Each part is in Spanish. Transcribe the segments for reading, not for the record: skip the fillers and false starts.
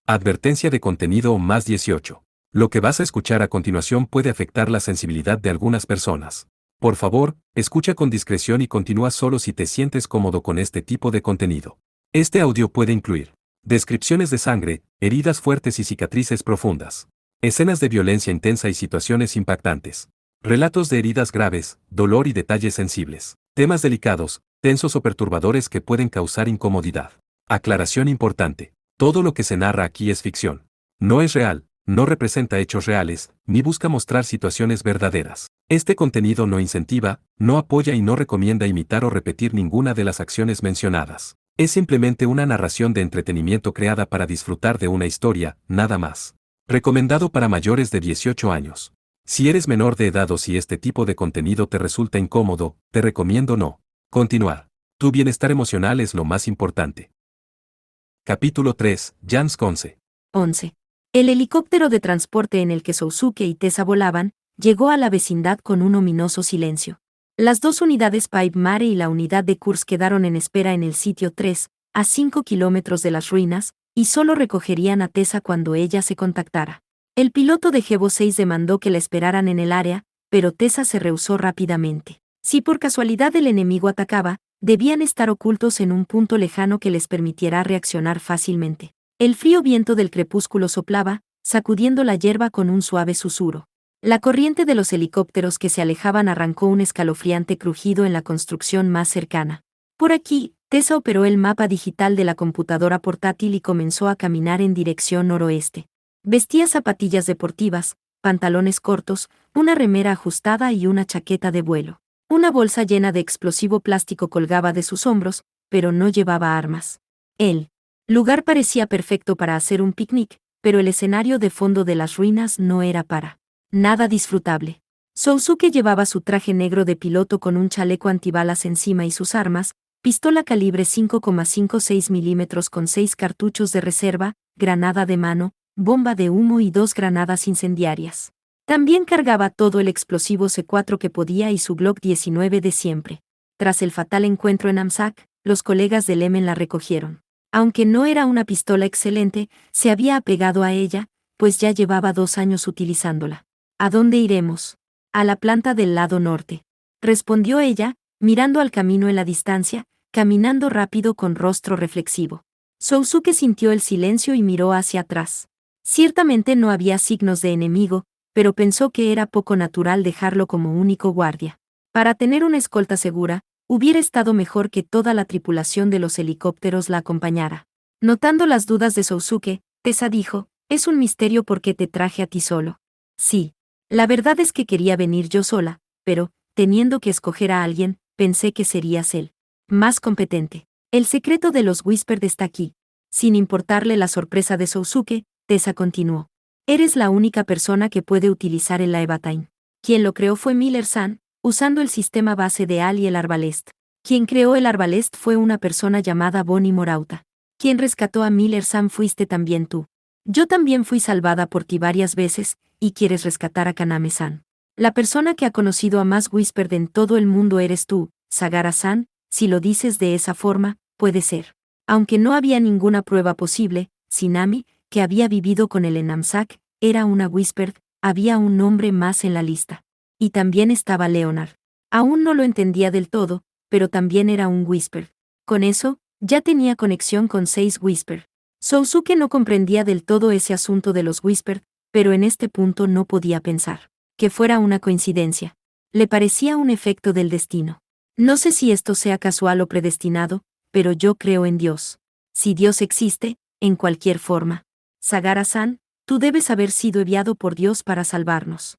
Advertencia de contenido más 18. Lo que vas a escuchar a continuación puede afectar la sensibilidad de algunas personas. Por favor, escucha con discreción y continúa solo si te sientes cómodo con este tipo de contenido. Este audio puede incluir descripciones de sangre, heridas fuertes y cicatrices profundas, escenas de violencia intensa y situaciones impactantes, relatos de heridas graves, dolor y detalles sensibles, temas delicados, tensos o perturbadores que pueden causar incomodidad. Aclaración importante. Todo lo que se narra aquí es ficción. No es real, no representa hechos reales, ni busca mostrar situaciones verdaderas. Este contenido no incentiva, no apoya y no recomienda imitar o repetir ninguna de las acciones mencionadas. Es simplemente una narración de entretenimiento creada para disfrutar de una historia, nada más. Recomendado para mayores de 18 años. Si eres menor de edad o si este tipo de contenido te resulta incómodo, te recomiendo no continuar. Tu bienestar emocional es lo más importante. Capítulo 3. Jans Konse. 11. El helicóptero de transporte en el que Sousuke y Tessa volaban, llegó a la vecindad con un ominoso silencio. Las dos unidades Pipe Mare y la unidad de Kursk quedaron en espera en el sitio 3, a 5 kilómetros de las ruinas, y solo recogerían a Tessa cuando ella se contactara. El piloto de Gebo 6 demandó que la esperaran en el área, pero Tessa se rehusó rápidamente. Si por casualidad el enemigo atacaba, debían estar ocultos en un punto lejano que les permitiera reaccionar fácilmente. El frío viento del crepúsculo soplaba, sacudiendo la hierba con un suave susurro. La corriente de los helicópteros que se alejaban arrancó un escalofriante crujido en la construcción más cercana. Por aquí, Tessa operó el mapa digital de la computadora portátil y comenzó a caminar en dirección noroeste. Vestía zapatillas deportivas, pantalones cortos, una remera ajustada y una chaqueta de vuelo. Una bolsa llena de explosivo plástico colgaba de sus hombros, pero no llevaba armas. El lugar parecía perfecto para hacer un picnic, pero el escenario de fondo de las ruinas no era para nada disfrutable. Sousuke llevaba su traje negro de piloto con un chaleco antibalas encima y sus armas, pistola calibre 5,56 milímetros con 6 cartuchos de reserva, granada de mano, bomba de humo y 2 granadas incendiarias. También cargaba todo el explosivo C4 que podía y su Glock 19 de siempre. Tras el fatal encuentro en Amsak, los colegas de Lemen la recogieron. Aunque no era una pistola excelente, se había apegado a ella, pues ya llevaba 2 años utilizándola. ¿A dónde iremos? A la planta del lado norte. Respondió ella, mirando al camino en la distancia, caminando rápido con rostro reflexivo. Sousuke sintió el silencio y miró hacia atrás. Ciertamente no había signos de enemigo, pero pensó que era poco natural dejarlo como único guardia. Para tener una escolta segura, hubiera estado mejor que toda la tripulación de los helicópteros la acompañara. Notando las dudas de Sousuke, Tessa dijo, «Es un misterio por qué te traje a ti solo». Sí. La verdad es que quería venir yo sola, pero, teniendo que escoger a alguien, pensé que serías él. Más competente. El secreto de los Whispered está aquí. Sin importarle la sorpresa de Sousuke, Tessa continuó. Eres la única persona que puede utilizar el Aevatine. Quien lo creó fue Miller-san, usando el sistema base de Al y el Arbalest. Quien creó el Arbalest fue una persona llamada Bonnie Morauta. Quien rescató a Miller-san fuiste también tú. Yo también fui salvada por ti varias veces, y quieres rescatar a Kaname-san. La persona que ha conocido a más Whispered en todo el mundo eres tú, Sagara-san, si lo dices de esa forma, puede ser. Aunque no había ninguna prueba posible, Tsunami, que había vivido con él en Amsak, era una Whispered, había un nombre más en la lista. Y también estaba Leonard. Aún no lo entendía del todo, pero también era un Whispered. Con eso, ya tenía conexión con 6 Whispered. Sousuke no comprendía del todo ese asunto de los Whispered, pero en este punto no podía pensar que fuera una coincidencia. Le parecía un efecto del destino. No sé si esto sea casual o predestinado, pero yo creo en Dios. Si Dios existe, en cualquier forma. Sagara-san, tú debes haber sido enviado por Dios para salvarnos.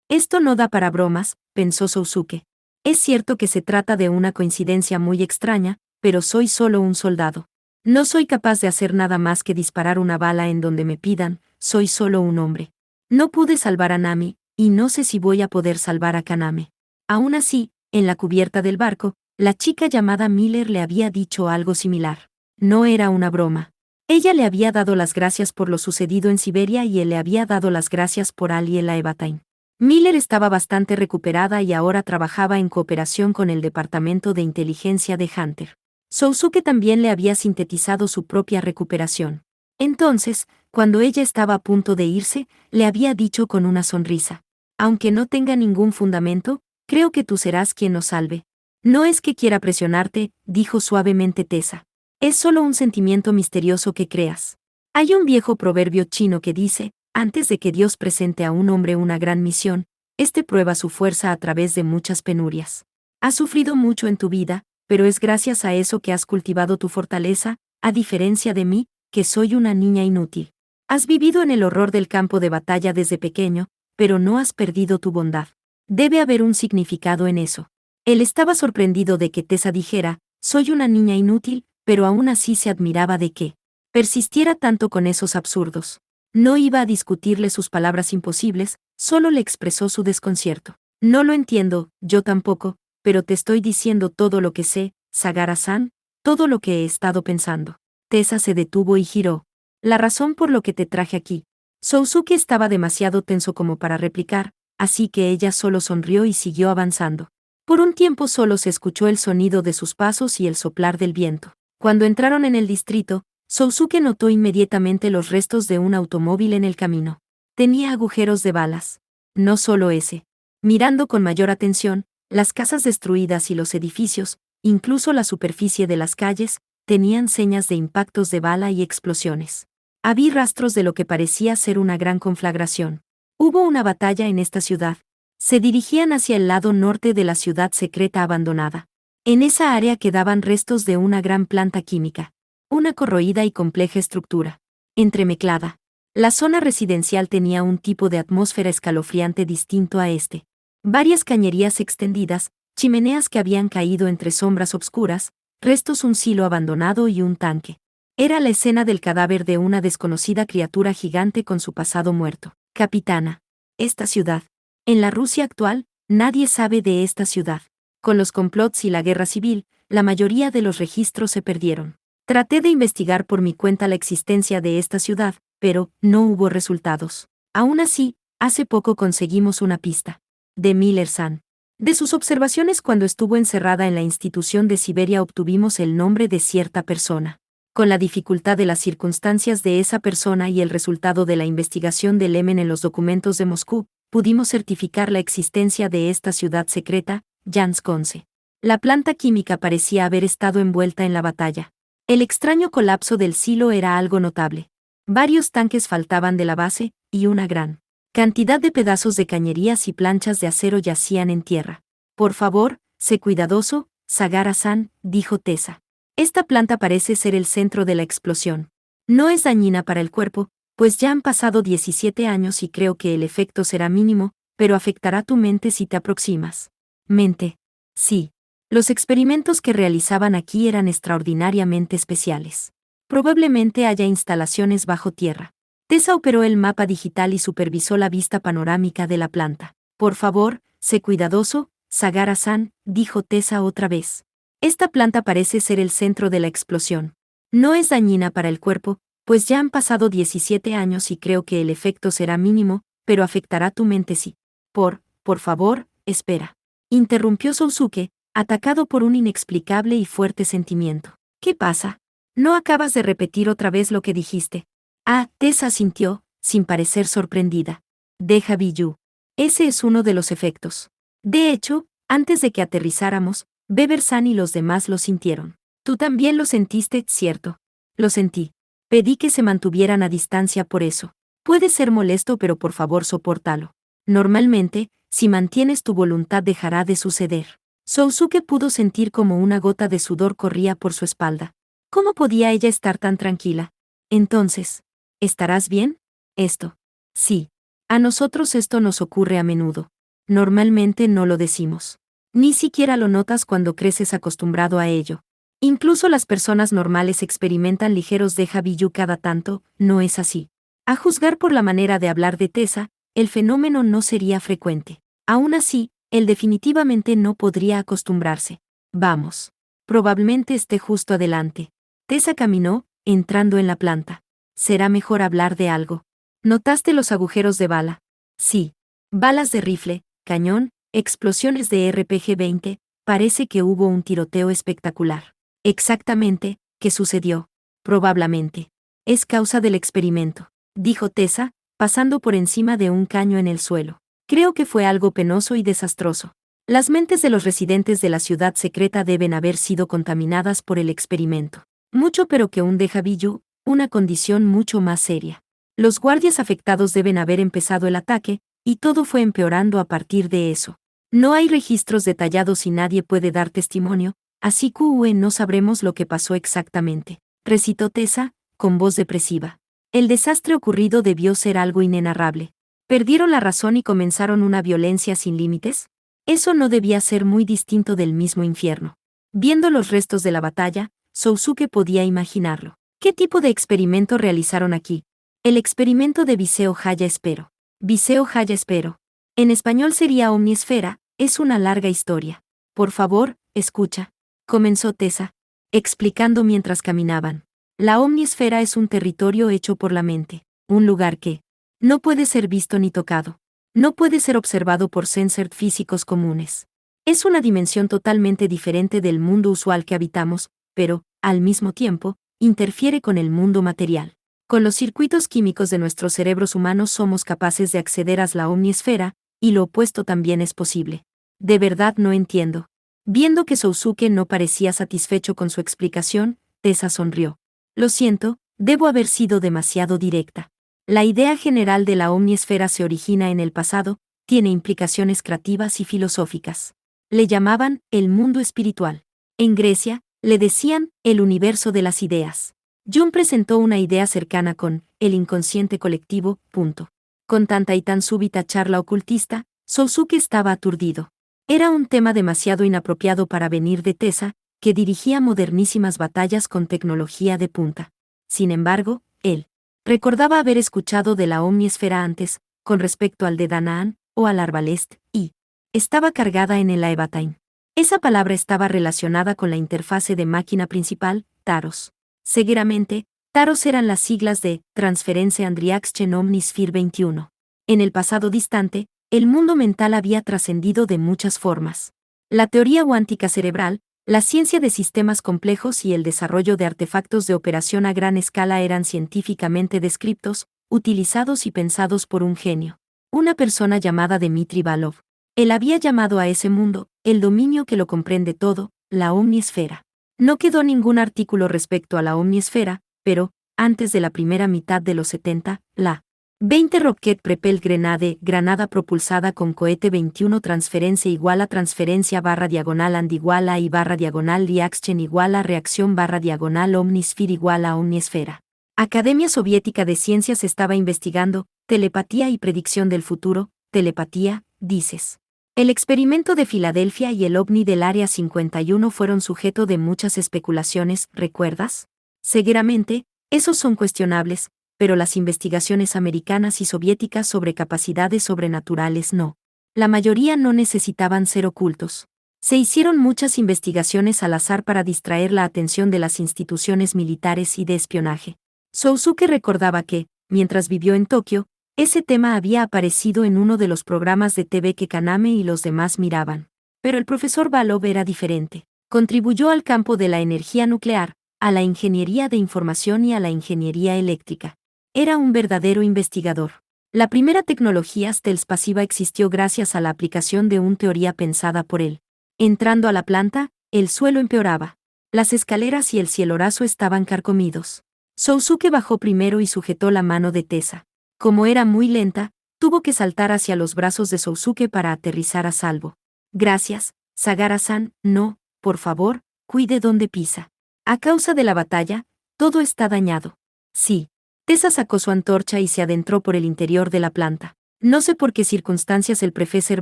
Esto no da para bromas, pensó Sousuke. Es cierto que se trata de una coincidencia muy extraña, pero soy solo un soldado. No soy capaz de hacer nada más que disparar una bala en donde me pidan, soy solo un hombre. No pude salvar a Nami, y no sé si voy a poder salvar a Kaname. Aún así, en la cubierta del barco, la chica llamada Miller le había dicho algo similar. No era una broma. Ella le había dado las gracias por lo sucedido en Siberia y él le había dado las gracias por Al y el Aevatine. Miller estaba bastante recuperada y ahora trabajaba en cooperación con el Departamento de Inteligencia de Hunter. Sousuke también le había sintetizado su propia recuperación. Entonces, cuando ella estaba a punto de irse, le había dicho con una sonrisa: aunque no tenga ningún fundamento, creo que tú serás quien nos salve. No es que quiera presionarte, dijo suavemente Tessa. Es solo un sentimiento misterioso que creas. Hay un viejo proverbio chino que dice: antes de que Dios presente a un hombre una gran misión, éste prueba su fuerza a través de muchas penurias. Has sufrido mucho en tu vida, pero es gracias a eso que has cultivado tu fortaleza, a diferencia de mí, que soy una niña inútil. Has vivido en el horror del campo de batalla desde pequeño, pero no has perdido tu bondad. Debe haber un significado en eso. Él estaba sorprendido de que Tessa dijera: soy una niña inútil, pero aún así se admiraba de que persistiera tanto con esos absurdos. No iba a discutirle sus palabras imposibles, solo le expresó su desconcierto. No lo entiendo, yo tampoco, pero te estoy diciendo todo lo que sé, Sagara-san, todo lo que he estado pensando. Tessa se detuvo y giró. La razón por lo que te traje aquí. Sousuke estaba demasiado tenso como para replicar, así que ella solo sonrió y siguió avanzando. Por un tiempo solo se escuchó el sonido de sus pasos y el soplar del viento. Cuando entraron en el distrito, Sousuke notó inmediatamente los restos de un automóvil en el camino. Tenía agujeros de balas. No solo ese. Mirando con mayor atención, las casas destruidas y los edificios, incluso la superficie de las calles, tenían señas de impactos de bala y explosiones. Había rastros de lo que parecía ser una gran conflagración. Hubo una batalla en esta ciudad. Se dirigían hacia el lado norte de la ciudad secreta abandonada. En esa área quedaban restos de una gran planta química. Una corroída y compleja estructura. Entremezclada. La zona residencial tenía un tipo de atmósfera escalofriante distinto a este. Varias cañerías extendidas, chimeneas que habían caído entre sombras obscuras, restos un silo abandonado y un tanque. Era la escena del cadáver de una desconocida criatura gigante con su pasado muerto. Capitana. Esta ciudad. En la Rusia actual, nadie sabe de esta ciudad. Con los complots y la guerra civil, la mayoría de los registros se perdieron. Traté de investigar por mi cuenta la existencia de esta ciudad, pero no hubo resultados. Aún así, hace poco conseguimos una pista. De Miller-san. De sus observaciones cuando estuvo encerrada en la institución de Siberia obtuvimos el nombre de cierta persona. Con la dificultad de las circunstancias de esa persona y el resultado de la investigación de Lemen en los documentos de Moscú, pudimos certificar la existencia de esta ciudad secreta, Yanskonce. La planta química parecía haber estado envuelta en la batalla. El extraño colapso del silo era algo notable. Varios tanques faltaban de la base, y una gran cantidad de pedazos de cañerías y planchas de acero yacían en tierra. Por favor, sé cuidadoso, Sagara-san, dijo Tessa. Esta planta parece ser el centro de la explosión. No es dañina para el cuerpo, pues ya han pasado 17 años y creo que el efecto será mínimo, pero afectará tu mente si te aproximas. Mente. Sí. Los experimentos que realizaban aquí eran extraordinariamente especiales. Probablemente haya instalaciones bajo tierra. Tessa operó el mapa digital y supervisó la vista panorámica de la planta. Por favor, sé cuidadoso, Sagara-san, dijo Tessa otra vez. Esta planta parece ser el centro de la explosión. No es dañina para el cuerpo, pues ya han pasado 17 años y creo que el efecto será mínimo, pero afectará tu mente sí. Por favor, espera. Interrumpió Sousuke, atacado por un inexplicable y fuerte sentimiento. ¿Qué pasa? ¿No acabas de repetir otra vez lo que dijiste? Ah, Tessa sintió, sin parecer sorprendida. Deja Biyu. Ese es uno de los efectos. De hecho, antes de que aterrizáramos, Beber-san y los demás lo sintieron. Tú también lo sentiste, ¿cierto? Lo sentí. Pedí que se mantuvieran a distancia por eso. Puede ser molesto, pero por favor sopórtalo. Normalmente, si mantienes tu voluntad dejará de suceder. Sousuke pudo sentir como una gota de sudor corría por su espalda. ¿Cómo podía ella estar tan tranquila? Entonces, ¿estarás bien? Esto. Sí. A nosotros esto nos ocurre a menudo. Normalmente no lo decimos. Ni siquiera lo notas cuando creces acostumbrado a ello. Incluso las personas normales experimentan ligeros déjà vu cada tanto, ¿no es así? A juzgar por la manera de hablar de Tessa, el fenómeno no sería frecuente. Aún así, él definitivamente no podría acostumbrarse. Vamos. Probablemente esté justo adelante. Tessa caminó, entrando en la planta. Será mejor hablar de algo. ¿Notaste los agujeros de bala? Sí. Balas de rifle, cañón, explosiones de RPG-20, parece que hubo un tiroteo espectacular. Exactamente, ¿qué sucedió? Probablemente. Es causa del experimento, dijo Tessa, pasando por encima de un caño en el suelo. Creo que fue algo penoso y desastroso. Las mentes de los residentes de la ciudad secreta deben haber sido contaminadas por el experimento. Mucho pero que un déjà vu, una condición mucho más seria. Los guardias afectados deben haber empezado el ataque, y todo fue empeorando a partir de eso. No hay registros detallados y nadie puede dar testimonio, así que no sabremos lo que pasó exactamente, recitó Tessa, con voz depresiva. El desastre ocurrido debió ser algo inenarrable. ¿Perdieron la razón y comenzaron una violencia sin límites? Eso no debía ser muy distinto del mismo infierno. Viendo los restos de la batalla, Sousuke podía imaginarlo. ¿Qué tipo de experimento realizaron aquí? El experimento de Viseo Haya Espero. Viseo Haya Espero. En español sería Omniesfera, es una larga historia. Por favor, escucha. Comenzó Tessa, explicando mientras caminaban. La omniesfera es un territorio hecho por la mente, un lugar que no puede ser visto ni tocado. No puede ser observado por sensors físicos comunes. Es una dimensión totalmente diferente del mundo usual que habitamos, pero, al mismo tiempo, interfiere con el mundo material. Con los circuitos químicos de nuestros cerebros humanos somos capaces de acceder a la omniesfera, y lo opuesto también es posible. De verdad no entiendo. Viendo que Sousuke no parecía satisfecho con su explicación, Tessa sonrió. Lo siento, debo haber sido demasiado directa. La idea general de la omniesfera se origina en el pasado, tiene implicaciones creativas y filosóficas. Le llamaban el mundo espiritual. En Grecia, le decían el universo de las ideas. Jung presentó una idea cercana con el inconsciente colectivo, punto. Con tanta y tan súbita charla ocultista, Sousuke estaba aturdido. Era un tema demasiado inapropiado para venir de Tessa, que dirigía modernísimas batallas con tecnología de punta. Sin embargo, él recordaba haber escuchado de la omniesfera antes, con respecto al de Danaan, o al Arbalest, y estaba cargada en el Aevatine. Esa palabra estaba relacionada con la interfase de máquina principal, TAROS. Seguramente, TAROS eran las siglas de Transference and Reaction Omnisphere 21. En el pasado distante, el mundo mental había trascendido de muchas formas. La teoría cuántica cerebral, la ciencia de sistemas complejos y el desarrollo de artefactos de operación a gran escala eran científicamente descriptos, utilizados y pensados por un genio. Una persona llamada Dmitry Valov. Él había llamado a ese mundo, el dominio que lo comprende todo, la omniesfera. No quedó ningún artículo respecto a la omniesfera, pero, antes de la primera mitad de los 70, la 20 Rocket Propel Grenade, granada propulsada con cohete 21 transferencia igual a transferencia barra diagonal and igual a y barra diagonal reaction igual a reacción barra diagonal omnisphere igual a omniesfera. Academia Soviética de Ciencias estaba investigando telepatía y predicción del futuro, telepatía, dices. El experimento de Filadelfia y el ovni del Área 51 fueron sujeto de muchas especulaciones, ¿recuerdas? Seguramente, esos son cuestionables, pero las investigaciones americanas y soviéticas sobre capacidades sobrenaturales no. La mayoría no necesitaban ser ocultos. Se hicieron muchas investigaciones al azar para distraer la atención de las instituciones militares y de espionaje. Sousuke recordaba que, mientras vivió en Tokio, ese tema había aparecido en uno de los programas de TV que Kaname y los demás miraban. Pero el profesor Valov era diferente. Contribuyó al campo de la energía nuclear, a la ingeniería de información y a la ingeniería eléctrica. Era un verdadero investigador. La primera tecnología stealth pasiva existió gracias a la aplicación de una teoría pensada por él. Entrando a la planta, el suelo empeoraba. Las escaleras y el cielo raso estaban carcomidos. Sousuke bajó primero y sujetó la mano de Tessa. Como era muy lenta, tuvo que saltar hacia los brazos de Sousuke para aterrizar a salvo. Gracias, Sagara-san, no, por favor, cuide donde pisa. A causa de la batalla, todo está dañado. Sí. Tessa sacó su antorcha y se adentró por el interior de la planta. No sé por qué circunstancias el profesor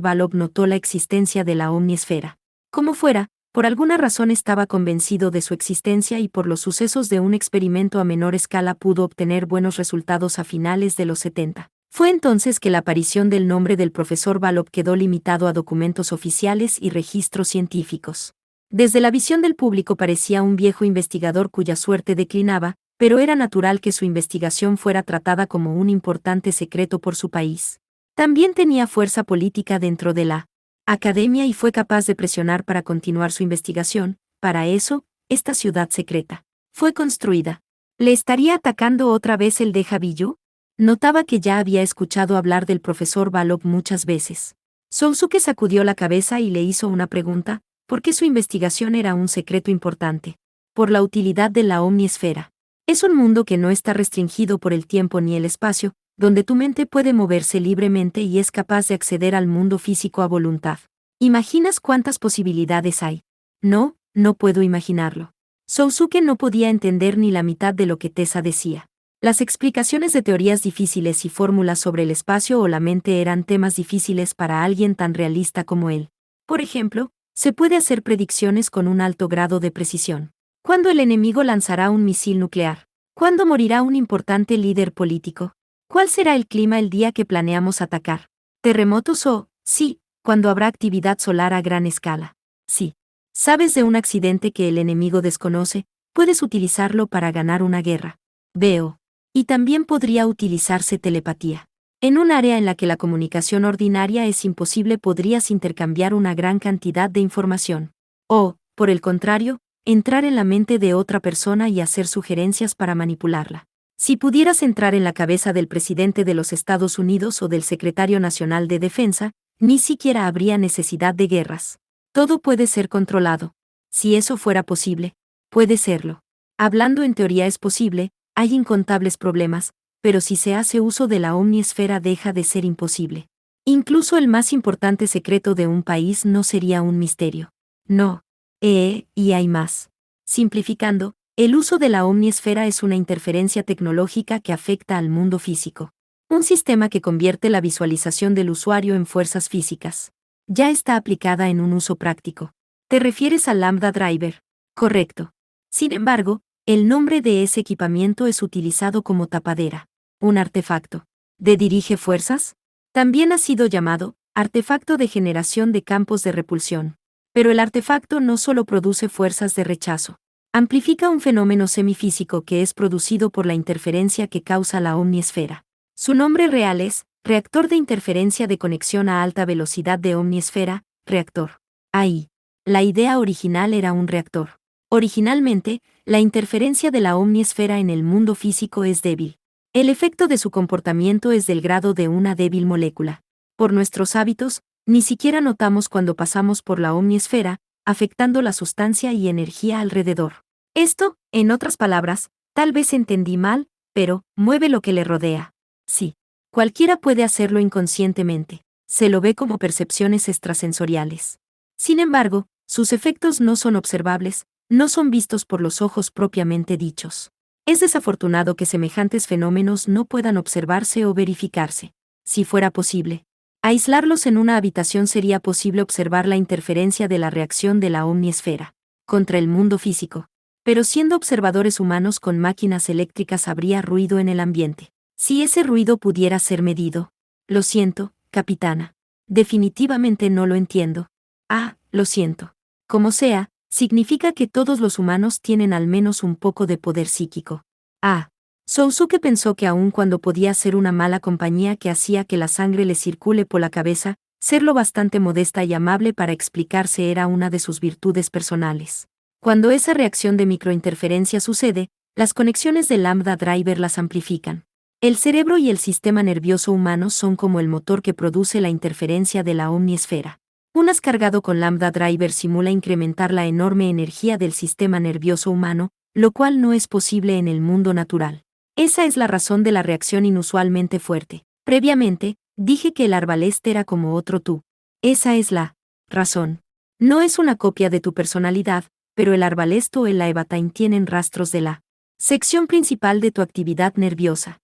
Valov notó la existencia de la omniesfera. Como fuera, por alguna razón estaba convencido de su existencia y por los sucesos de un experimento a menor escala pudo obtener buenos resultados a finales de los 70. Fue entonces que la aparición del nombre del profesor Valov quedó limitado a documentos oficiales y registros científicos. Desde la visión del público parecía un viejo investigador cuya suerte declinaba, pero era natural que su investigación fuera tratada como un importante secreto por su país. También tenía fuerza política dentro de la academia y fue capaz de presionar para continuar su investigación. Para eso, esta ciudad secreta fue construida. ¿Le estaría atacando otra vez el déjà vu? Notaba que ya había escuchado hablar del profesor Balog muchas veces. Sousuke sacudió la cabeza y le hizo una pregunta, ¿por qué su investigación era un secreto importante? Por la utilidad de la omniesfera. Es un mundo que no está restringido por el tiempo ni el espacio, donde tu mente puede moverse libremente y es capaz de acceder al mundo físico a voluntad. ¿Imaginas cuántas posibilidades hay? No, no puedo imaginarlo. Sousuke no podía entender ni la mitad de lo que Tessa decía. Las explicaciones de teorías difíciles y fórmulas sobre el espacio o la mente eran temas difíciles para alguien tan realista como él. Por ejemplo, se puede hacer predicciones con un alto grado de precisión. ¿Cuándo el enemigo lanzará un misil nuclear? ¿Cuándo morirá un importante líder político? ¿Cuál será el clima el día que planeamos atacar? ¿Terremotos o, sí, cuando habrá actividad solar a gran escala? Sí. ¿Sabes de un accidente que el enemigo desconoce? Puedes utilizarlo para ganar una guerra. Veo. Y también podría utilizarse telepatía. En un área en la que la comunicación ordinaria es imposible podrías intercambiar una gran cantidad de información. O, por el contrario, entrar en la mente de otra persona y hacer sugerencias para manipularla. Si pudieras entrar en la cabeza del presidente de los Estados Unidos o del secretario nacional de Defensa, ni siquiera habría necesidad de guerras. Todo puede ser controlado. Si eso fuera posible, puede serlo. Hablando en teoría es posible, hay incontables problemas, pero si se hace uso de la omniesfera deja de ser imposible. Incluso el más importante secreto de un país no sería un misterio. No. Y hay más. Simplificando, el uso de la omniesfera es una interferencia tecnológica que afecta al mundo físico. Un sistema que convierte la visualización del usuario en fuerzas físicas. Ya está aplicada en un uso práctico. ¿Te refieres al Lambda Driver? Correcto. Sin embargo, el nombre de ese equipamiento es utilizado como tapadera. Un artefacto. ¿De dirige fuerzas? También ha sido llamado artefacto de generación de campos de repulsión. Pero el artefacto no solo produce fuerzas de rechazo. Amplifica un fenómeno semifísico que es producido por la interferencia que causa la omniesfera. Su nombre real es reactor de interferencia de conexión a alta velocidad de omniesfera, reactor. Ahí. La idea original era un reactor. Originalmente, la interferencia de la omniesfera en el mundo físico es débil. El efecto de su comportamiento es del grado de una débil molécula. Por nuestros hábitos, ni siquiera notamos cuando pasamos por la omniesfera, afectando la sustancia y energía alrededor. Esto, en otras palabras, tal vez entendí mal, pero mueve lo que le rodea. Sí. Cualquiera puede hacerlo inconscientemente. Se lo ve como percepciones extrasensoriales. Sin embargo, sus efectos no son observables, no son vistos por los ojos propiamente dichos. Es desafortunado que semejantes fenómenos no puedan observarse o verificarse. Si fuera posible, aislarlos en una habitación sería posible observar la interferencia de la reacción de la omniesfera contra el mundo físico. Pero siendo observadores humanos con máquinas eléctricas habría ruido en el ambiente. Si ese ruido pudiera ser medido. Lo siento, capitana. Definitivamente no lo entiendo. Lo siento. Como sea, significa que todos los humanos tienen al menos un poco de poder psíquico. Sousuke pensó que aun cuando podía ser una mala compañía que hacía que la sangre le circule por la cabeza, ser lo bastante modesta y amable para explicarse era una de sus virtudes personales. Cuando esa reacción de microinterferencia sucede, las conexiones del Lambda Driver las amplifican. El cerebro y el sistema nervioso humano son como el motor que produce la interferencia de la omniesfera. Un as cargado con Lambda Driver simula incrementar la enorme energía del sistema nervioso humano, lo cual no es posible en el mundo natural. Esa es la razón de la reacción inusualmente fuerte. Previamente, dije que el arbalest era como otro tú. Esa es la razón. No es una copia de tu personalidad, pero el arbalest o el Aevatain tienen rastros de la sección principal de tu actividad nerviosa.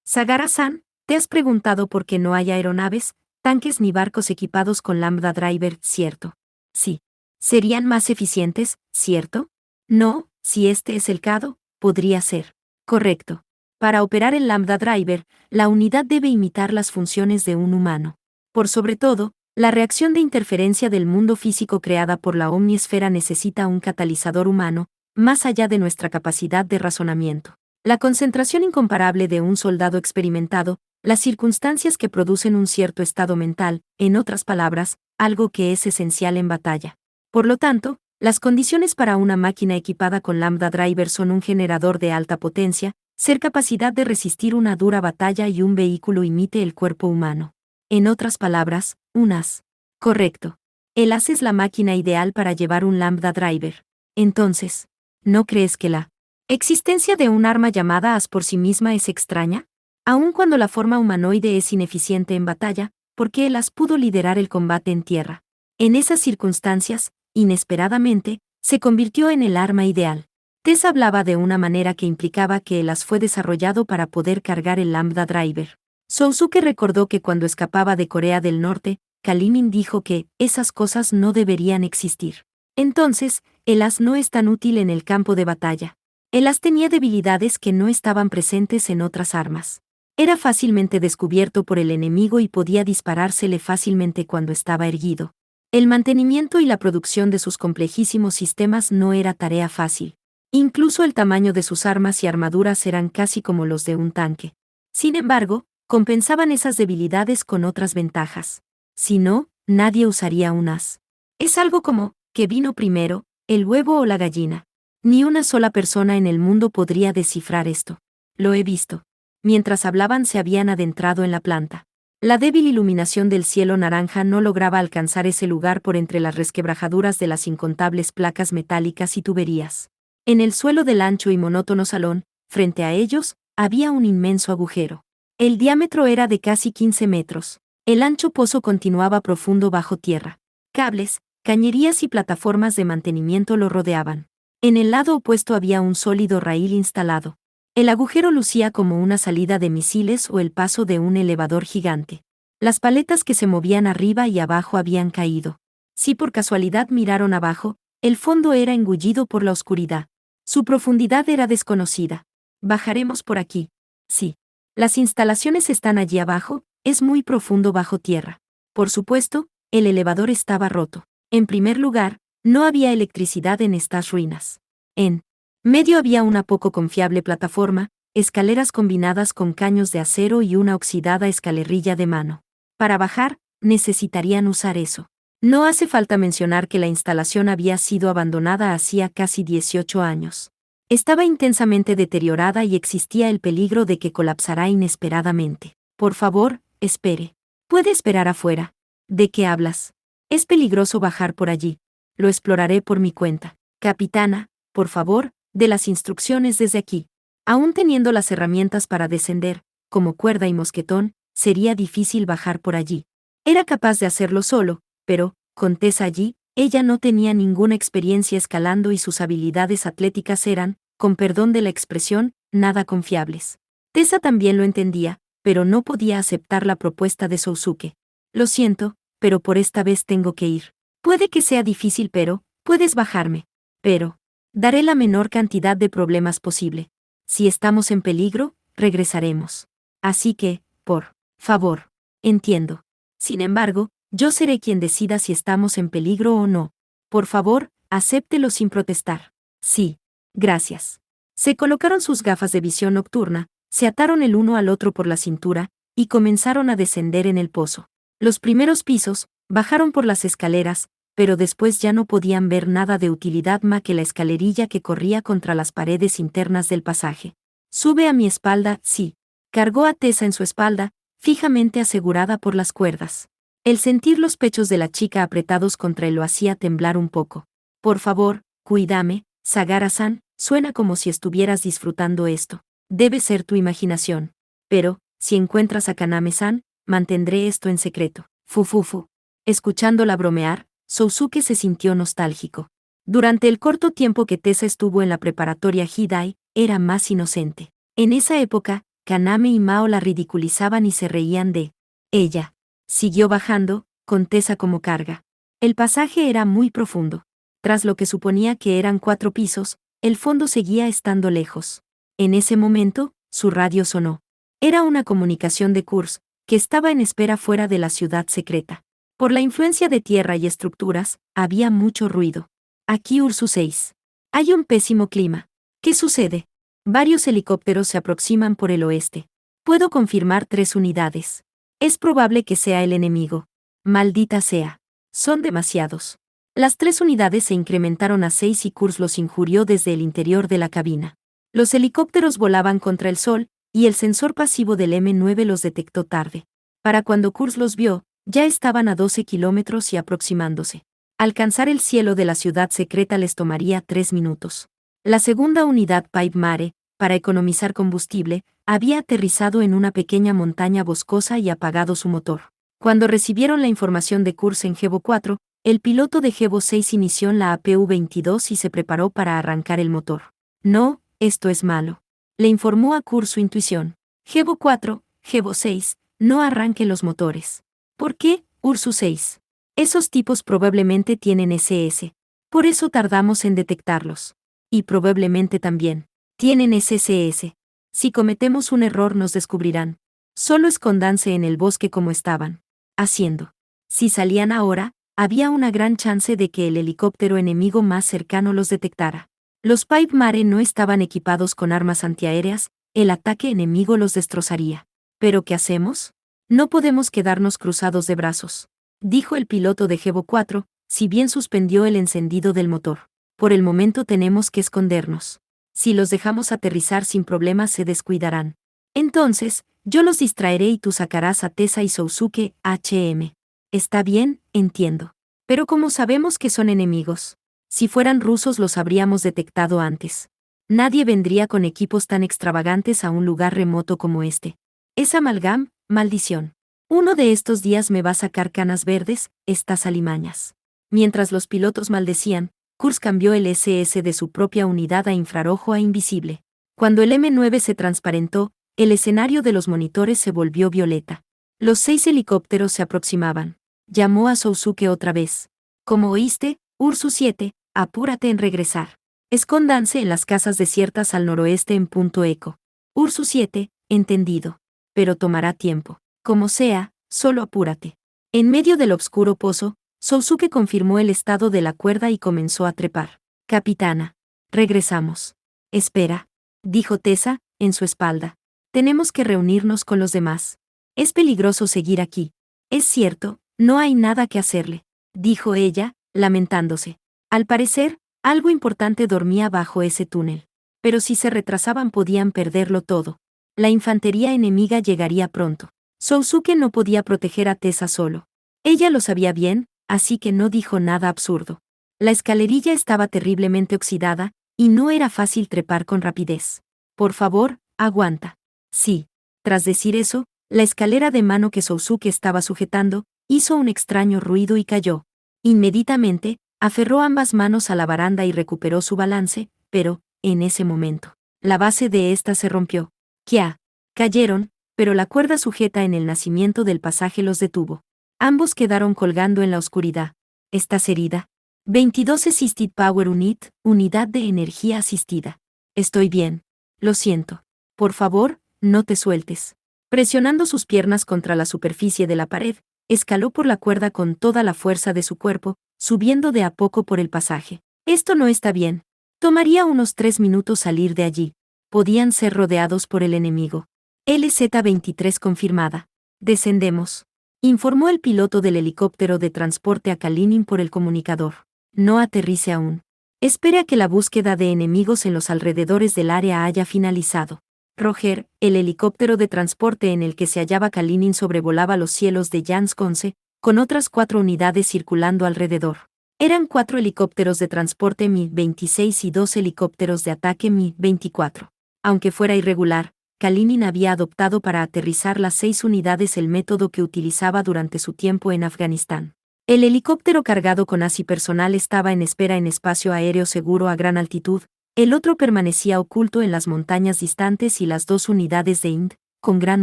Sagara-san, ¿te has preguntado por qué no hay aeronaves, tanques ni barcos equipados con Lambda Driver, cierto? Sí. ¿Serían más eficientes, cierto? No, si este es el caso, podría ser. Correcto. Para operar el Lambda Driver, la unidad debe imitar las funciones de un humano. Por sobre todo, la reacción de interferencia del mundo físico creada por la omniesfera necesita un catalizador humano, más allá de nuestra capacidad de razonamiento. La concentración incomparable de un soldado experimentado, las circunstancias que producen un cierto estado mental, en otras palabras, algo que es esencial en batalla. Por lo tanto, Las condiciones para una máquina equipada con Lambda Driver son un generador de alta potencia, ser capacidad de resistir una dura batalla y un vehículo imite el cuerpo humano. En otras palabras, un as. Correcto. El as es la máquina ideal para llevar un Lambda Driver. Entonces, ¿no crees que la existencia de un arma llamada as por sí misma es extraña? Aun cuando la forma humanoide es ineficiente en batalla, ¿por qué el as pudo liderar el combate en tierra? En esas circunstancias, inesperadamente, se convirtió en el arma ideal. Tess hablaba de una manera que implicaba que el as fue desarrollado para poder cargar el Lambda Driver. Sousuke recordó que cuando escapaba de Corea del Norte, Kalimin dijo que esas cosas no deberían existir. Entonces, el as no es tan útil en el campo de batalla. El as tenía debilidades que no estaban presentes en otras armas. Era fácilmente descubierto por el enemigo y podía disparársele fácilmente cuando estaba erguido. El mantenimiento y la producción de sus complejísimos sistemas no era tarea fácil. Incluso el tamaño de sus armas y armaduras eran casi como los de un tanque. Sin embargo, compensaban esas debilidades con otras ventajas. Si no, nadie usaría un as. Es algo como, ¿qué vino primero, el huevo o la gallina? Ni una sola persona en el mundo podría descifrar esto. Lo he visto. Mientras hablaban se habían adentrado en la planta. La débil iluminación del cielo naranja no lograba alcanzar ese lugar por entre las resquebrajaduras de las incontables placas metálicas y tuberías. En el suelo del ancho y monótono salón, frente a ellos, había un inmenso agujero. El diámetro era de casi 15 metros. El ancho pozo continuaba profundo bajo tierra. Cables, cañerías y plataformas de mantenimiento lo rodeaban. En el lado opuesto había un sólido raíl instalado. El agujero lucía como una salida de misiles o el paso de un elevador gigante. Las paletas que se movían arriba y abajo habían caído. Si por casualidad miraron abajo, el fondo era engullido por la oscuridad. Su profundidad era desconocida. Bajaremos por aquí. Sí. Las instalaciones están allí abajo, es muy profundo bajo tierra. Por supuesto, el elevador estaba roto. En primer lugar, no había electricidad en estas ruinas. En medio había una poco confiable plataforma, escaleras combinadas con caños de acero y una oxidada escalerilla de mano. Para bajar, necesitarían usar eso. No hace falta mencionar que la instalación había sido abandonada hacía casi 18 años. Estaba intensamente deteriorada y existía el peligro de que colapsara inesperadamente. Por favor, espere. Puede esperar afuera. ¿De qué hablas? Es peligroso bajar por allí. Lo exploraré por mi cuenta. Capitana, por favor, de las instrucciones desde aquí. Aún teniendo las herramientas para descender, como cuerda y mosquetón, sería difícil bajar por allí. Era capaz de hacerlo solo, pero, con Tess allí, ella no tenía ninguna experiencia escalando y sus habilidades atléticas eran, con perdón de la expresión, nada confiables. Tessa también lo entendía, pero no podía aceptar la propuesta de Sousuke. Lo siento, pero por esta vez tengo que ir. Puede que sea difícil, pero, puedes bajarme. Pero, daré la menor cantidad de problemas posible. Si estamos en peligro, regresaremos. Así que, por favor. Entiendo. Sin embargo, yo seré quien decida si estamos en peligro o no. Por favor, acéptelo sin protestar. Sí. Gracias. Se colocaron sus gafas de visión nocturna, se ataron el uno al otro por la cintura, y comenzaron a descender en el pozo. Los primeros pisos, bajaron por las escaleras, pero después ya no podían ver nada de utilidad más que la escalerilla que corría contra las paredes internas del pasaje. Sube a mi espalda, sí. Cargó a Tessa en su espalda, fijamente asegurada por las cuerdas. El sentir los pechos de la chica apretados contra él lo hacía temblar un poco. Por favor, cuídame, Sagara-san, suena como si estuvieras disfrutando esto. Debe ser tu imaginación. Pero, si encuentras a Kaname-san, mantendré esto en secreto. Fufufu. Escuchándola bromear, Sousuke se sintió nostálgico. Durante el corto tiempo que Tessa estuvo en la preparatoria Hidai, era más inocente. En esa época, Kaname y Mao la ridiculizaban y se reían de ella. Siguió bajando, con Tessa como carga. El pasaje era muy profundo. Tras lo que suponía que eran 4 pisos, el fondo seguía estando lejos. En ese momento, su radio sonó. Era una comunicación de Kurz, que estaba en espera fuera de la ciudad secreta. Por la influencia de tierra y estructuras, había mucho ruido. Aquí Ursu 6. Hay un pésimo clima. ¿Qué sucede? Varios helicópteros se aproximan por el oeste. Puedo confirmar 3 unidades. Es probable que sea el enemigo. Maldita sea. Son demasiados. Las 3 unidades se incrementaron a 6 y Kurz los injurió desde el interior de la cabina. Los helicópteros volaban contra el sol, y el sensor pasivo del M9 los detectó tarde. Para cuando Kurz los vio, ya estaban a 12 kilómetros y aproximándose. Alcanzar el cielo de la ciudad secreta les tomaría 3 minutos. La segunda unidad Pipe Mare, para economizar combustible, había aterrizado en una pequeña montaña boscosa y apagado su motor. Cuando recibieron la información de Kurz en Gebo 4, el piloto de Gebo 6 inició la APU-22 y se preparó para arrancar el motor. No, esto es malo. Le informó a Kurz su intuición. Gebo 4, Gebo 6, no arranque los motores. ¿Por qué, Ursu 6? Esos tipos probablemente tienen SS. Por eso tardamos en detectarlos. Y probablemente también tienen SSS. Si cometemos un error nos descubrirán. Solo escóndanse en el bosque como estaban haciendo. Si salían ahora, había una gran chance de que el helicóptero enemigo más cercano los detectara. Los Pipe Mare no estaban equipados con armas antiaéreas, el ataque enemigo los destrozaría. ¿Pero qué hacemos? No podemos quedarnos cruzados de brazos, dijo el piloto de Gebo 4, si bien suspendió el encendido del motor. Por el momento tenemos que escondernos. Si los dejamos aterrizar sin problemas se descuidarán. Entonces, yo los distraeré y tú sacarás a Tessa y Sousuke, HM. Está bien, entiendo. Pero ¿cómo sabemos que son enemigos? Si fueran rusos los habríamos detectado antes. Nadie vendría con equipos tan extravagantes a un lugar remoto como este. Es amalgam, maldición. Uno de estos días me va a sacar canas verdes, estas alimañas. Mientras los pilotos maldecían, Kurz cambió el SS de su propia unidad a infrarrojo a invisible. Cuando el M9 se transparentó, el escenario de los monitores se volvió violeta. Los 6 helicópteros se aproximaban. Llamó a Sousuke otra vez. Como oíste, Ursu 7, apúrate en regresar. Escóndanse en las casas desiertas al noroeste en punto eco. Ursu 7, entendido. Pero tomará tiempo. Como sea, solo apúrate. En medio del oscuro pozo, Sousuke confirmó el estado de la cuerda y comenzó a trepar. Capitana. Regresamos. Espera, dijo Tessa, en su espalda. Tenemos que reunirnos con los demás. Es peligroso seguir aquí. Es cierto, no hay nada que hacerle, dijo ella, lamentándose. Al parecer, algo importante dormía bajo ese túnel. Pero si se retrasaban podían perderlo todo. La infantería enemiga llegaría pronto. Sousuke no podía proteger a Tessa solo. Ella lo sabía bien, así que no dijo nada absurdo. La escalerilla estaba terriblemente oxidada, y no era fácil trepar con rapidez. Por favor, aguanta. Sí. Tras decir eso, la escalera de mano que Sousuke estaba sujetando, hizo un extraño ruido y cayó. Inmediatamente, aferró ambas manos a la baranda y recuperó su balance, pero, en ese momento, la base de ésta se rompió. ¡Kia! Cayeron, pero la cuerda sujeta en el nacimiento del pasaje los detuvo. Ambos quedaron colgando en la oscuridad. ¿Estás herida? 22 Assisted Power Unit, unidad de energía asistida. Estoy bien. Lo siento. Por favor, no te sueltes. Presionando sus piernas contra la superficie de la pared, escaló por la cuerda con toda la fuerza de su cuerpo, subiendo de a poco por el pasaje. Esto no está bien. Tomaría unos 3 minutos salir de allí. Podían ser rodeados por el enemigo. LZ-23 confirmada. Descendemos. Informó el piloto del helicóptero de transporte a Kalinin por el comunicador. No aterrice aún. Espere a que la búsqueda de enemigos en los alrededores del área haya finalizado. Roger, el helicóptero de transporte en el que se hallaba Kalinin sobrevolaba los cielos de Jansk-11, con otras 4 unidades circulando alrededor. Eran 4 helicópteros de transporte Mi-26 y 2 helicópteros de ataque Mi-24. Aunque fuera irregular, Kalinin había adoptado para aterrizar las 6 unidades el método que utilizaba durante su tiempo en Afganistán. El helicóptero cargado con ASI personal estaba en espera en espacio aéreo seguro a gran altitud, el otro permanecía oculto en las montañas distantes y las 2 unidades de IND, con gran